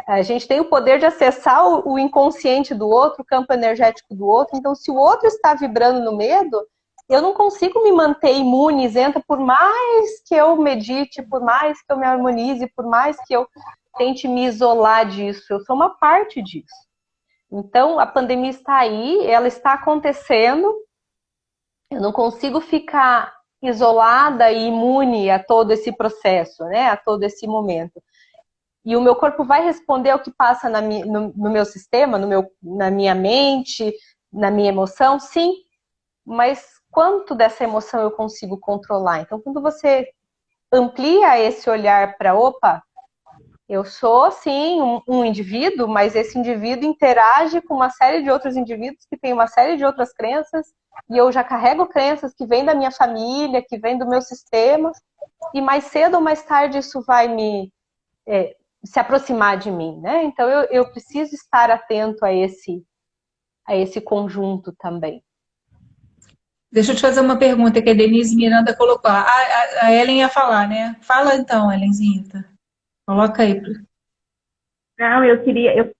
A gente tem o poder de acessar o inconsciente do outro, o campo energético do outro. Então, se o outro está vibrando no medo, eu não consigo me manter imune, isenta, por mais que eu medite, por mais que eu me harmonize, por mais que eu tente me isolar disso. Eu sou uma parte disso. Então, a pandemia está aí, ela está acontecendo. Eu não consigo ficar isolada e imune a todo esse processo, né? A todo esse momento. E o meu corpo vai responder ao que passa no meu sistema, na minha mente, na minha emoção, sim. Mas quanto dessa emoção eu consigo controlar? Então, quando você amplia esse olhar para, opa, eu sou, sim, um indivíduo, mas esse indivíduo interage com uma série de outros indivíduos que têm uma série de outras crenças, e eu já carrego crenças que vêm da minha família, que vêm do meu sistema, e mais cedo ou mais tarde isso vai se aproximar de mim, né? Então eu preciso estar atento a esse conjunto também. Deixa eu te fazer uma pergunta que a Denise Miranda colocou. A Ellen ia falar, né? Fala então, Ellenzinha. Coloca aí. Não, eu queria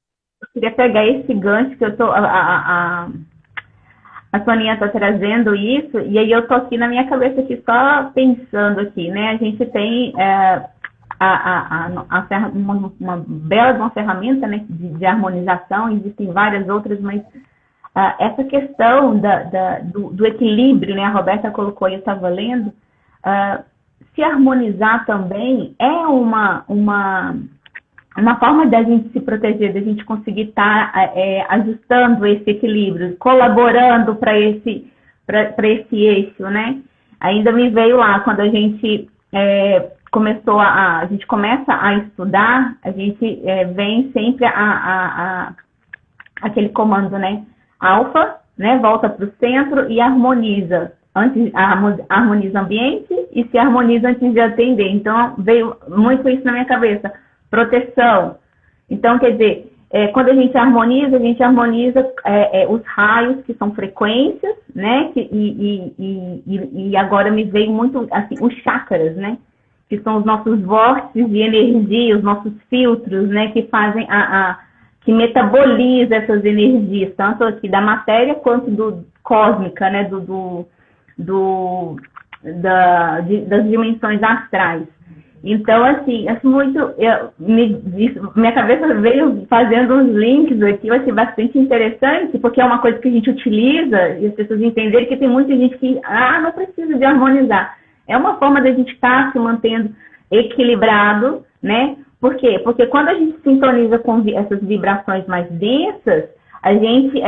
pegar esse gancho que eu tô. A Soninha está trazendo isso, e aí eu tô aqui na minha cabeça aqui só pensando aqui, né? A gente tem uma bela ferramenta, né, de harmonização, existem várias outras, mas essa questão do equilíbrio, né, a Roberta colocou e eu estava lendo, se harmonizar também é uma forma da gente se proteger, da gente conseguir estar ajustando esse equilíbrio, colaborando para esse eixo, né? Ainda me veio lá, quando a gente a gente começa a estudar, a gente vem sempre aquele comando, né? Alfa, né? Volta para o centro e harmoniza. Harmoniza o ambiente e se harmoniza antes de atender. Então, veio muito isso na minha cabeça. Proteção. Então, quer dizer, quando a gente harmoniza os raios, que são frequências, né? E agora me veio muito, assim, os chakras, né? Que são os nossos vórtices de energia, os nossos filtros, né? Que fazem que metaboliza essas energias, tanto aqui da matéria quanto do cósmica, né? Das dimensões astrais. Então, assim, minha cabeça veio fazendo uns links aqui, eu achei bastante interessante, porque é uma coisa que a gente utiliza, e as pessoas entenderem que tem muita gente que, não precisa de harmonizar. É uma forma da gente estar se mantendo equilibrado, né? Por quê? Porque quando a gente sintoniza com essas vibrações mais densas, a gente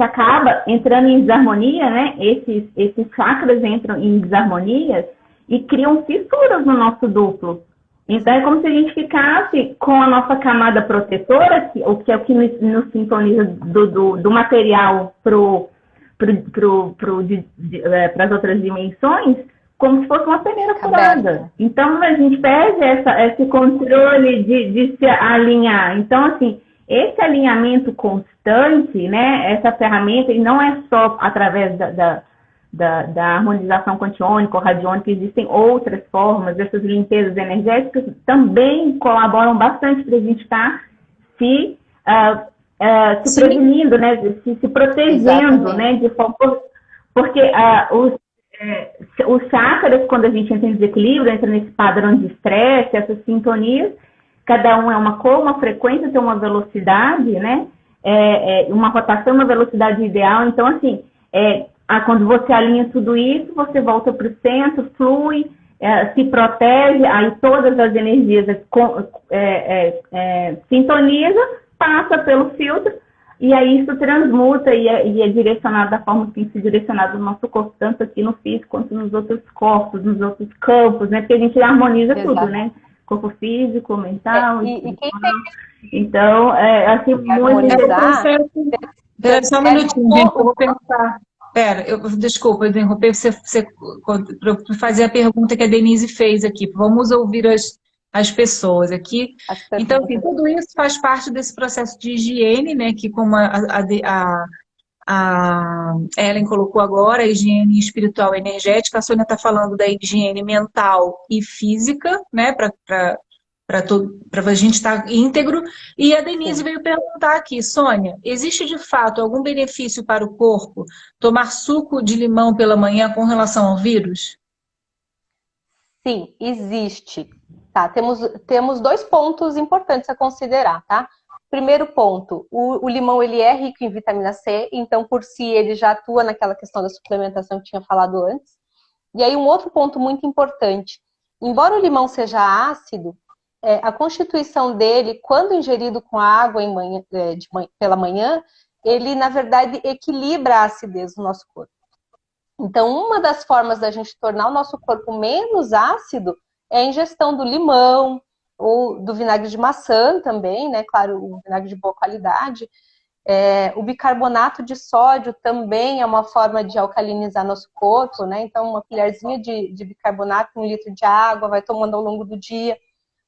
acaba entrando em desarmonia, né? Esses chakras entram em desarmonia e criam fissuras no nosso duplo. Então, é como se a gente ficasse com a nossa camada protetora, que é o que nos sintoniza do material para as outras dimensões, como se fosse uma peneira furada. Então, a gente perde esse controle de se alinhar. Então, assim, esse alinhamento constante, né, essa ferramenta, e não é só através da harmonização quantiônica ou radiônica, existem outras formas, essas limpezas energéticas também colaboram bastante para a gente estar se prevenindo, né, se protegendo, né, de forma, porque os chakras, quando a gente entra em desequilíbrio, entra nesse padrão de estresse, essas sintonias, cada um é uma cor, uma frequência, tem uma velocidade, né, uma rotação, uma velocidade ideal. Então, assim, quando você alinha tudo isso, você volta para o centro, flui, se protege, aí todas as energias sintoniza, passa pelo filtro, e aí isso transmuta e é direcionado da forma que tem que ser direcionado no nosso corpo, tanto aqui no físico quanto nos outros corpos, nos outros campos, né? Porque a gente harmoniza tudo, né? corpo físico, mental, E quem espiritual. Então, assim, muito harmonizar, Pera só um minutinho, gente, eu vou perguntar. Pera, desculpa, eu interromper para fazer a pergunta que a Denise fez aqui. Vamos ouvir as pessoas aqui. as Então, assim, perguntas. tudo isso faz parte desse processo de higiene, né? Que como a Ellen colocou agora, a higiene espiritual e energética, a Sônia está falando da higiene mental e física, né? Para a gente estar íntegro. E a Denise Sim. veio perguntar aqui, Sônia, existe de fato algum benefício para o corpo tomar suco de limão pela manhã com relação ao vírus? Sim, existe. Tá, temos dois pontos importantes a considerar, tá? Primeiro ponto, o limão ele é rico em vitamina C, então por si ele já atua naquela questão da suplementação que tinha falado antes. E aí um outro ponto muito importante, embora o limão seja ácido, a constituição dele, quando ingerido com água pela manhã, ele na verdade equilibra a acidez do nosso corpo. Então, uma das formas da gente tornar o nosso corpo menos ácido é a ingestão do limão ou do vinagre de maçã também, né? Claro, o vinagre de boa qualidade. O bicarbonato de sódio também é uma forma de alcalinizar nosso corpo, né? Então, uma colherzinha de bicarbonato em 1 litro de água, vai tomando ao longo do dia,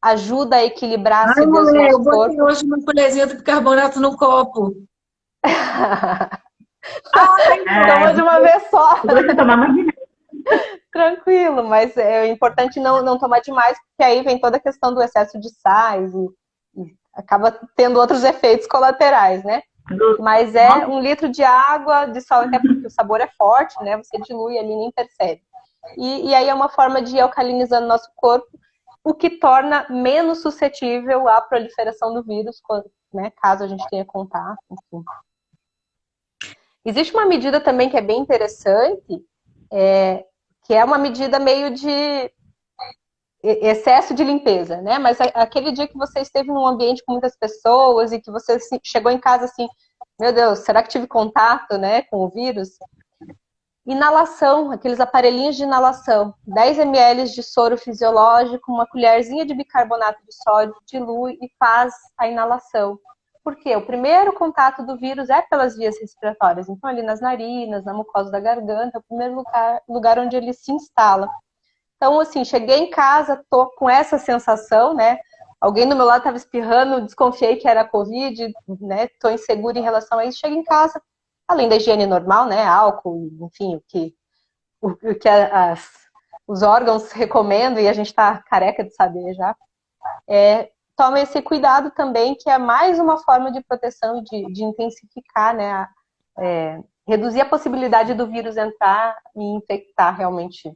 ajuda a equilibrar a Ai, acidez do mulher, eu nosso botei corpo. hoje uma colherzinha de bicarbonato no copo. Toma de uma vez só. você tomar mais de Tranquilo, mas é importante não tomar demais, porque aí vem toda a questão do excesso de sais e acaba tendo outros efeitos colaterais, né? Mas é 1 litro de água, de sal, até porque o sabor é forte, né? Você dilui ali e nem percebe. E aí é uma forma de ir alcalinizando nosso corpo, o que torna menos suscetível à proliferação do vírus, né? Caso a gente tenha contato, enfim. Existe uma medida também que é bem interessante, que é uma medida meio de excesso de limpeza, né? Mas aquele dia que você esteve num ambiente com muitas pessoas e que você chegou em casa assim, meu Deus, será que tive contato, né, com o vírus? Inalação, aqueles aparelhinhos de inalação, 10 ml de soro fisiológico, uma colherzinha de bicarbonato de sódio, dilui e faz a inalação. Por quê? O primeiro contato do vírus é pelas vias respiratórias, então ali nas narinas, na mucosa da garganta, é o primeiro lugar onde ele se instala. Então, assim, cheguei em casa, tô com essa sensação, né? Alguém do meu lado estava espirrando, desconfiei que era Covid, né? Tô insegura em relação a isso. Cheguei em casa, além da higiene normal, né? Álcool, enfim, o que os órgãos recomendam e a gente tá careca de saber já. Toma esse cuidado também, que é mais uma forma de proteção e de intensificar, né? Reduzir a possibilidade do vírus entrar e infectar realmente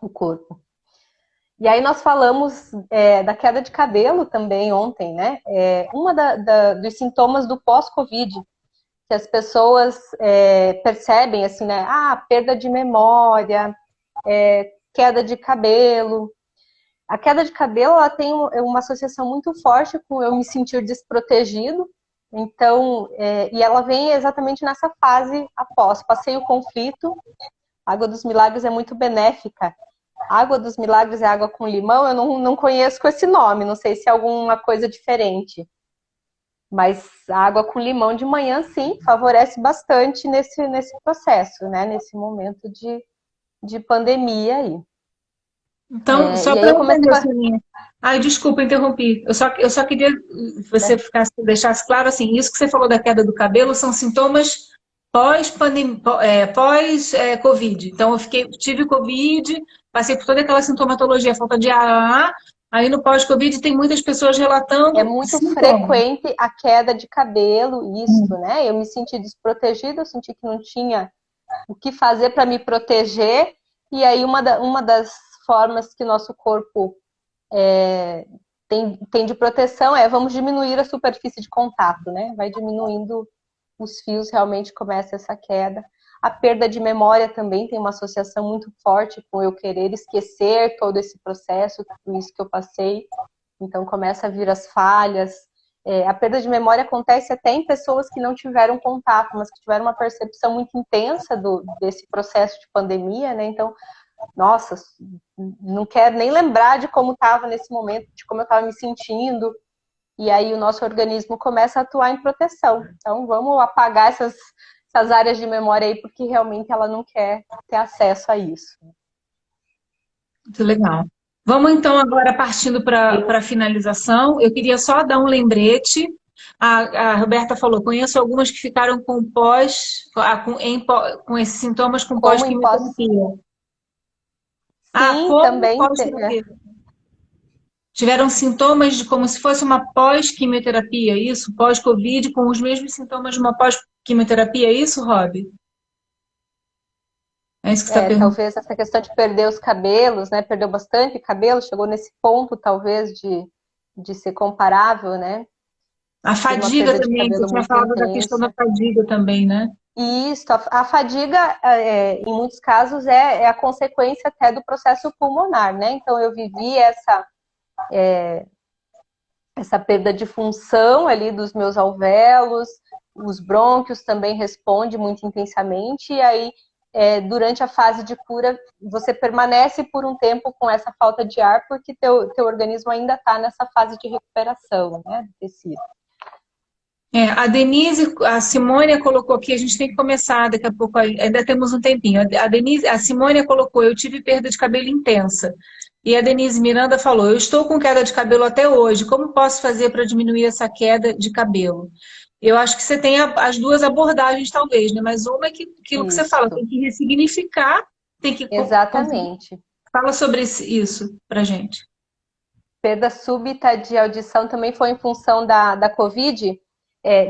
o corpo. E aí nós falamos da queda de cabelo também ontem, né? Uma dos sintomas do pós-Covid, que as pessoas percebem, assim, né? Perda de memória, queda de cabelo. A queda de cabelo, ela tem uma associação muito forte com eu me sentir desprotegido. Então, e ela vem exatamente nessa fase após. Passei o conflito, a Água dos Milagres é muito benéfica. Água dos Milagres é água com limão, eu não conheço com esse nome, não sei se é alguma coisa diferente. Mas a água com limão de manhã, sim, favorece bastante nesse processo, né? Nesse momento de pandemia aí. Então, só para eu entender, Soninha. Ai, desculpa, interrompi. Eu só queria que você deixasse claro, assim, isso que você falou da queda do cabelo são sintomas pós-Covid. Então, tive Covid, passei por toda aquela sintomatologia, falta de ar, aí no pós-Covid tem muitas pessoas relatando É muito sintomas. frequente a queda de cabelo, isso, né? Eu me senti desprotegida, eu senti que não tinha o que fazer para me proteger, e aí uma das formas que nosso corpo tem de proteção vamos diminuir a superfície de contato, né? Vai diminuindo os fios, realmente começa essa queda. A perda de memória também tem uma associação muito forte com eu querer esquecer todo esse processo, tudo isso que eu passei. Então começa a vir as falhas. A perda de memória acontece até em pessoas que não tiveram contato, mas que tiveram uma percepção muito intensa desse processo de pandemia, né? Então nossa, não quero nem lembrar de como estava nesse momento, de como eu estava me sentindo. E aí o nosso organismo começa a atuar em proteção. Então vamos apagar essas áreas de memória aí, porque realmente ela não quer ter acesso a isso. Muito legal. Vamos então agora partindo para a finalização. Eu queria só dar um lembrete. A Roberta falou, conheço algumas que ficaram com com esses sintomas com Como em pós... pós-quimioterapia. Sim, Como também pós-terapia? Tiveram sintomas de como se fosse uma pós-quimioterapia, isso? Pós-Covid, com os mesmos sintomas de uma pós-quimioterapia, é isso, Rob? É isso que você está perguntando? Talvez essa questão de perder os cabelos, né? Perdeu bastante cabelo, chegou nesse ponto, talvez, de ser comparável, né? A Uma fadiga perda de também, você cabelo tinha muito falado da questão da intensa. fadiga também, né? E isso, a fadiga, em muitos casos, é a consequência até do processo pulmonar, né? Então, eu vivi essa perda de função ali dos meus alvéolos, os brônquios também respondem muito intensamente, e aí, durante a fase de cura, você permanece por um tempo com essa falta de ar, porque teu organismo ainda está nessa fase de recuperação, né, do tecido. A Denise, a Simônia colocou aqui, a gente tem que começar daqui a pouco, ainda temos um tempinho. A Simônia colocou, eu tive perda de cabelo intensa. E a Denise Miranda falou, eu estou com queda de cabelo até hoje, como posso fazer para diminuir essa queda de cabelo? Eu acho que você tem as duas abordagens, talvez, né? Mas uma é aquilo que você fala, Isso, tem que ressignificar, tem que... exatamente. Fala sobre isso pra gente. Perda súbita de audição também foi em função da Covid.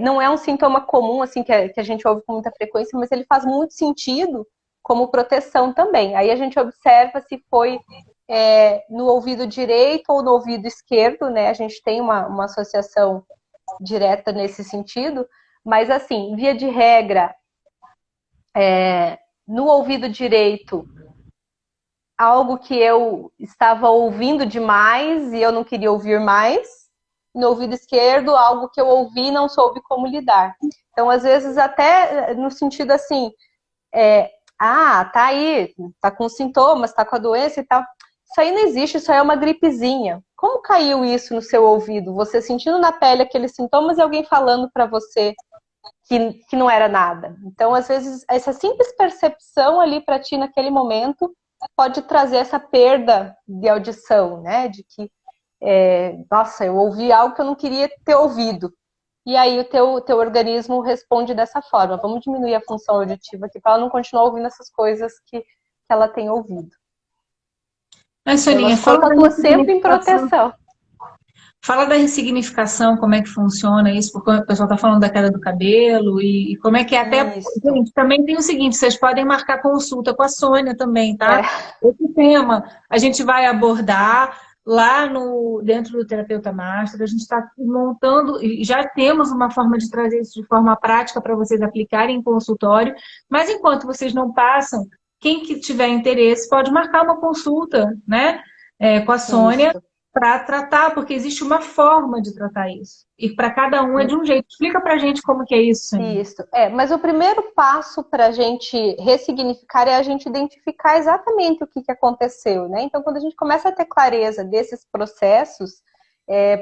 Não é um sintoma comum, assim, que a gente ouve com muita frequência, mas ele faz muito sentido como proteção também. Aí a gente observa se foi no ouvido direito ou no ouvido esquerdo, né? A gente tem uma associação direta nesse sentido, mas assim, via de regra, no ouvido direito, algo que eu estava ouvindo demais e eu não queria ouvir mais. No ouvido esquerdo, algo que eu ouvi e não soube como lidar. Então, às vezes, até no sentido assim, tá aí, tá com sintomas, tá com a doença e tal. Isso aí não existe, isso aí é uma gripezinha. Como caiu isso no seu ouvido? Você sentindo na pele aqueles sintomas e alguém falando para você que não era nada. Então, às vezes, essa simples percepção ali para ti naquele momento pode trazer essa perda de audição, né? De que, nossa, eu ouvi algo que eu não queria ter ouvido. E aí o teu organismo responde dessa forma. Vamos diminuir a função auditiva aqui para ela não continuar ouvindo essas coisas que ela tem ouvido. Mas, Soninha, Nosso corpo atua sempre em proteção. Fala da ressignificação, como é que funciona isso, porque o pessoal está falando da queda do cabelo e como é que é até... Isso. Gente, também tem o seguinte, vocês podem marcar consulta com a Sônia também, tá? Esse tema a gente vai abordar lá dentro do Terapeuta Master, a gente está montando, e já temos uma forma de trazer isso de forma prática para vocês aplicarem em consultório, mas enquanto vocês não passam, quem que tiver interesse pode marcar uma consulta, né, com a Sônia, Isso. para tratar, porque existe uma forma de tratar isso. E para cada um é de um jeito. Explica pra gente como que é isso, Sônia. Isso. Mas o primeiro passo para a gente ressignificar é a gente identificar exatamente o que aconteceu, né? Então, quando a gente começa a ter clareza desses processos,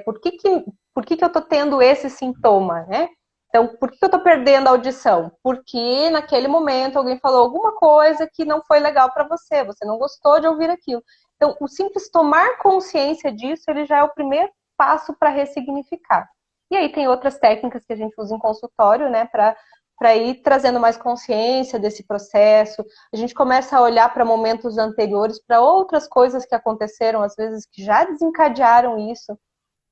por que eu estou tendo esse sintoma, né? Então, por que eu estou perdendo a audição? Porque naquele momento alguém falou alguma coisa que não foi legal para você, você não gostou de ouvir aquilo. Então, o simples tomar consciência disso, ele já é o primeiro passo para ressignificar. E aí tem outras técnicas que a gente usa em consultório, né, para ir trazendo mais consciência desse processo. A gente começa a olhar para momentos anteriores, para outras coisas que aconteceram, às vezes, que já desencadearam isso.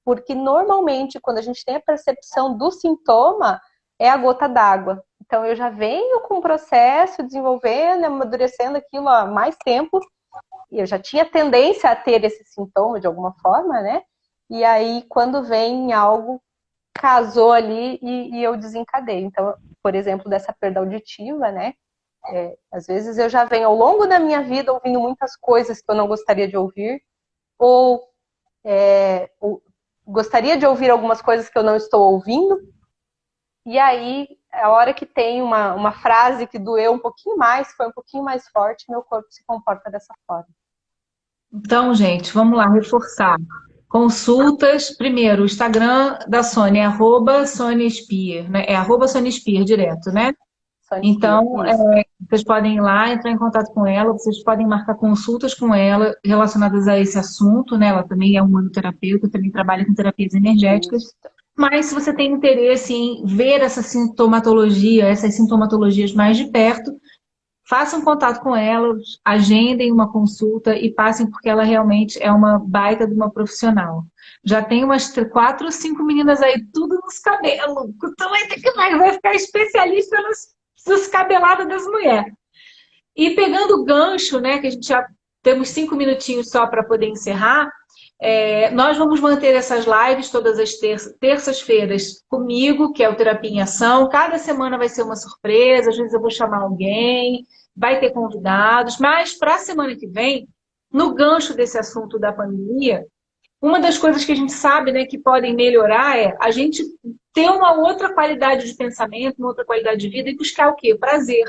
Porque, normalmente, quando a gente tem a percepção do sintoma, é a gota d'água. Então, eu já venho com o processo, desenvolvendo, amadurecendo aquilo há mais tempo, e eu já tinha tendência a ter esse sintoma de alguma forma, né? E aí, quando vem algo, casou ali e eu desencadeio. Então, por exemplo, dessa perda auditiva, né? Às vezes eu já venho ao longo da minha vida ouvindo muitas coisas que eu não gostaria de ouvir, ou gostaria de ouvir algumas coisas que eu não estou ouvindo, e aí a hora que tem uma frase que doeu um pouquinho mais, foi um pouquinho mais forte, meu corpo se comporta dessa forma. Então, gente, vamos lá reforçar. Consultas, primeiro, o Instagram da Sônia é @SôniaSpear, né? É @SôniaSpear direto, né? Então, vocês podem ir lá, entrar em contato com ela, vocês podem marcar consultas com ela relacionadas a esse assunto, né? Ela também é humanoterapeuta, também trabalha com terapias energéticas. Isso. Mas se você tem interesse em ver essa sintomatologia, essas sintomatologias mais de perto, façam contato com ela, agendem uma consulta e passem, porque ela realmente é uma baita de uma profissional. Já tem umas 4 ou 5 meninas aí, tudo nos cabelos. Então vai ficar especialista nos cabelados das mulheres. E pegando o gancho, né, que a gente já temos 5 minutinhos só para poder encerrar, nós vamos manter essas lives todas as terças-feiras comigo, que é o Terapia em Ação. Cada semana vai ser uma surpresa, às vezes eu vou chamar alguém, vai ter convidados, mas para a semana que vem, no gancho desse assunto da pandemia, uma das coisas que a gente sabe, né, que podem melhorar é a gente ter uma outra qualidade de pensamento, uma outra qualidade de vida e buscar o quê? Prazer.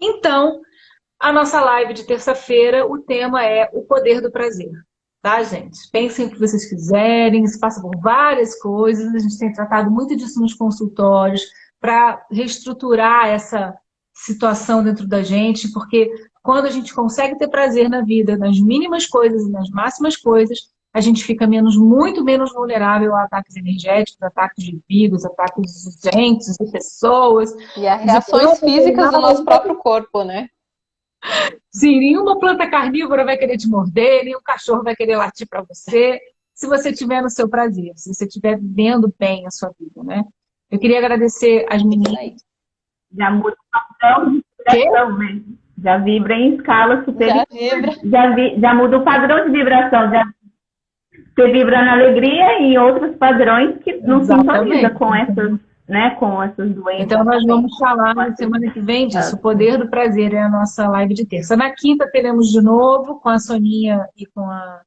Então, a nossa live de terça-feira, o tema é o poder do prazer. Tá, gente? Pensem o que vocês quiserem, se passa por várias coisas, a gente tem tratado muito disso nos consultórios para reestruturar essa situação dentro da gente, porque quando a gente consegue ter prazer na vida, nas mínimas coisas e nas máximas coisas, a gente fica muito menos vulnerável a ataques energéticos, ataques de vírus, ataques de gente, de pessoas. E as reações físicas do nosso próprio corpo, né? Sim, nenhuma planta carnívora vai querer te morder, nenhum cachorro vai querer latir para você, se você estiver no seu prazer, se você estiver vivendo bem a sua vida, né? Eu queria agradecer as meninas. Já muda o padrão de vibração, né? Já vibra em escala superior. Já muda o padrão de vibração. Você vibra na alegria e em outros padrões que não sintoniza com essas, né, com essas doenças. Então nós vamos falar na semana que vem disso. O poder do prazer é a nossa live de terça. Na quinta teremos de novo com a Soninha e com a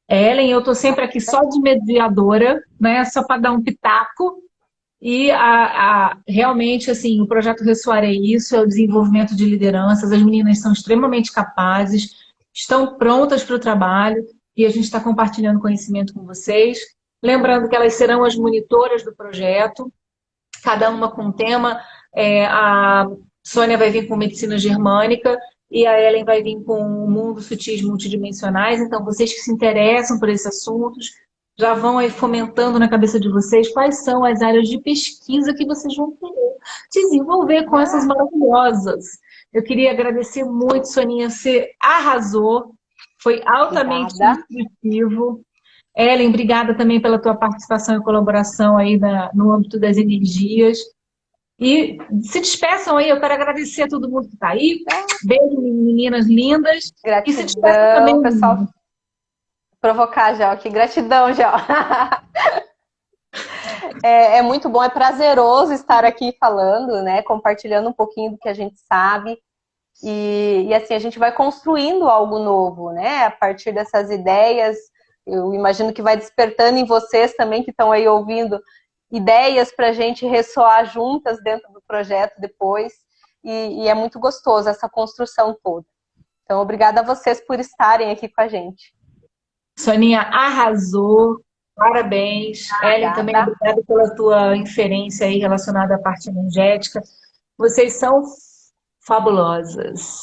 Ellen. Eu estou sempre aqui só de mediadora, né? Só para dar um pitaco. E realmente, assim, o projeto Ressoar é isso, é o desenvolvimento de lideranças. As meninas são extremamente capazes, estão prontas para o trabalho e a gente está compartilhando conhecimento com vocês. Lembrando que elas serão as monitoras do projeto, cada uma com um tema. A Sônia vai vir com medicina germânica e a Ellen vai vir com o mundo sutis multidimensionais. Então, vocês que se interessam por esses assuntos, já vão aí fomentando na cabeça de vocês quais são as áreas de pesquisa que vocês vão querer desenvolver com essas maravilhosas. Eu queria agradecer muito, Soninha, você arrasou, foi altamente instrutivo. Ellen, obrigada também pela tua participação e colaboração aí no âmbito das energias. E se despeçam aí, eu quero agradecer a todo mundo que está aí. Beijo, meninas lindas. Gratidão, e se despeçam também, pessoal. Provocar, Gel, aqui. Gratidão, Gel. É muito bom, é prazeroso estar aqui falando, né? Compartilhando um pouquinho do que a gente sabe. E assim, a gente vai construindo algo novo, né? A partir dessas ideias, eu imagino que vai despertando em vocês também, que estão aí ouvindo, ideias para a gente ressoar juntas dentro do projeto depois. E é muito gostoso essa construção toda. Então, obrigada a vocês por estarem aqui com a gente. Soninha arrasou, parabéns. Ellen, também obrigada pela tua inferência aí relacionada à parte energética. Vocês são fabulosas.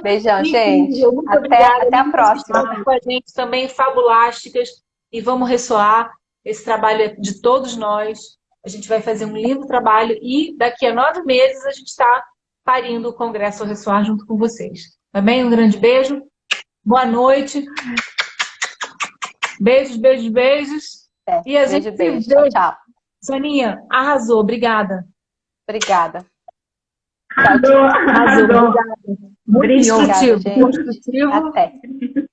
Beijão, gente. Até a próxima. Com a gente também, fabulásticas. E vamos ressoar. Esse trabalho é de todos nós. A gente vai fazer um lindo trabalho e daqui a 9 meses a gente está parindo o Congresso Ressoar junto com vocês. Tá bem? Um grande beijo. Boa noite. Beijos, beijos, beijos. E a gente beijo. Tchau. Soninha, arrasou. Obrigada. Obrigada. Arrasou. Muito instrutivo. Até.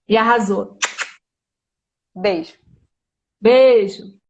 E arrasou. Beijo. Beijo.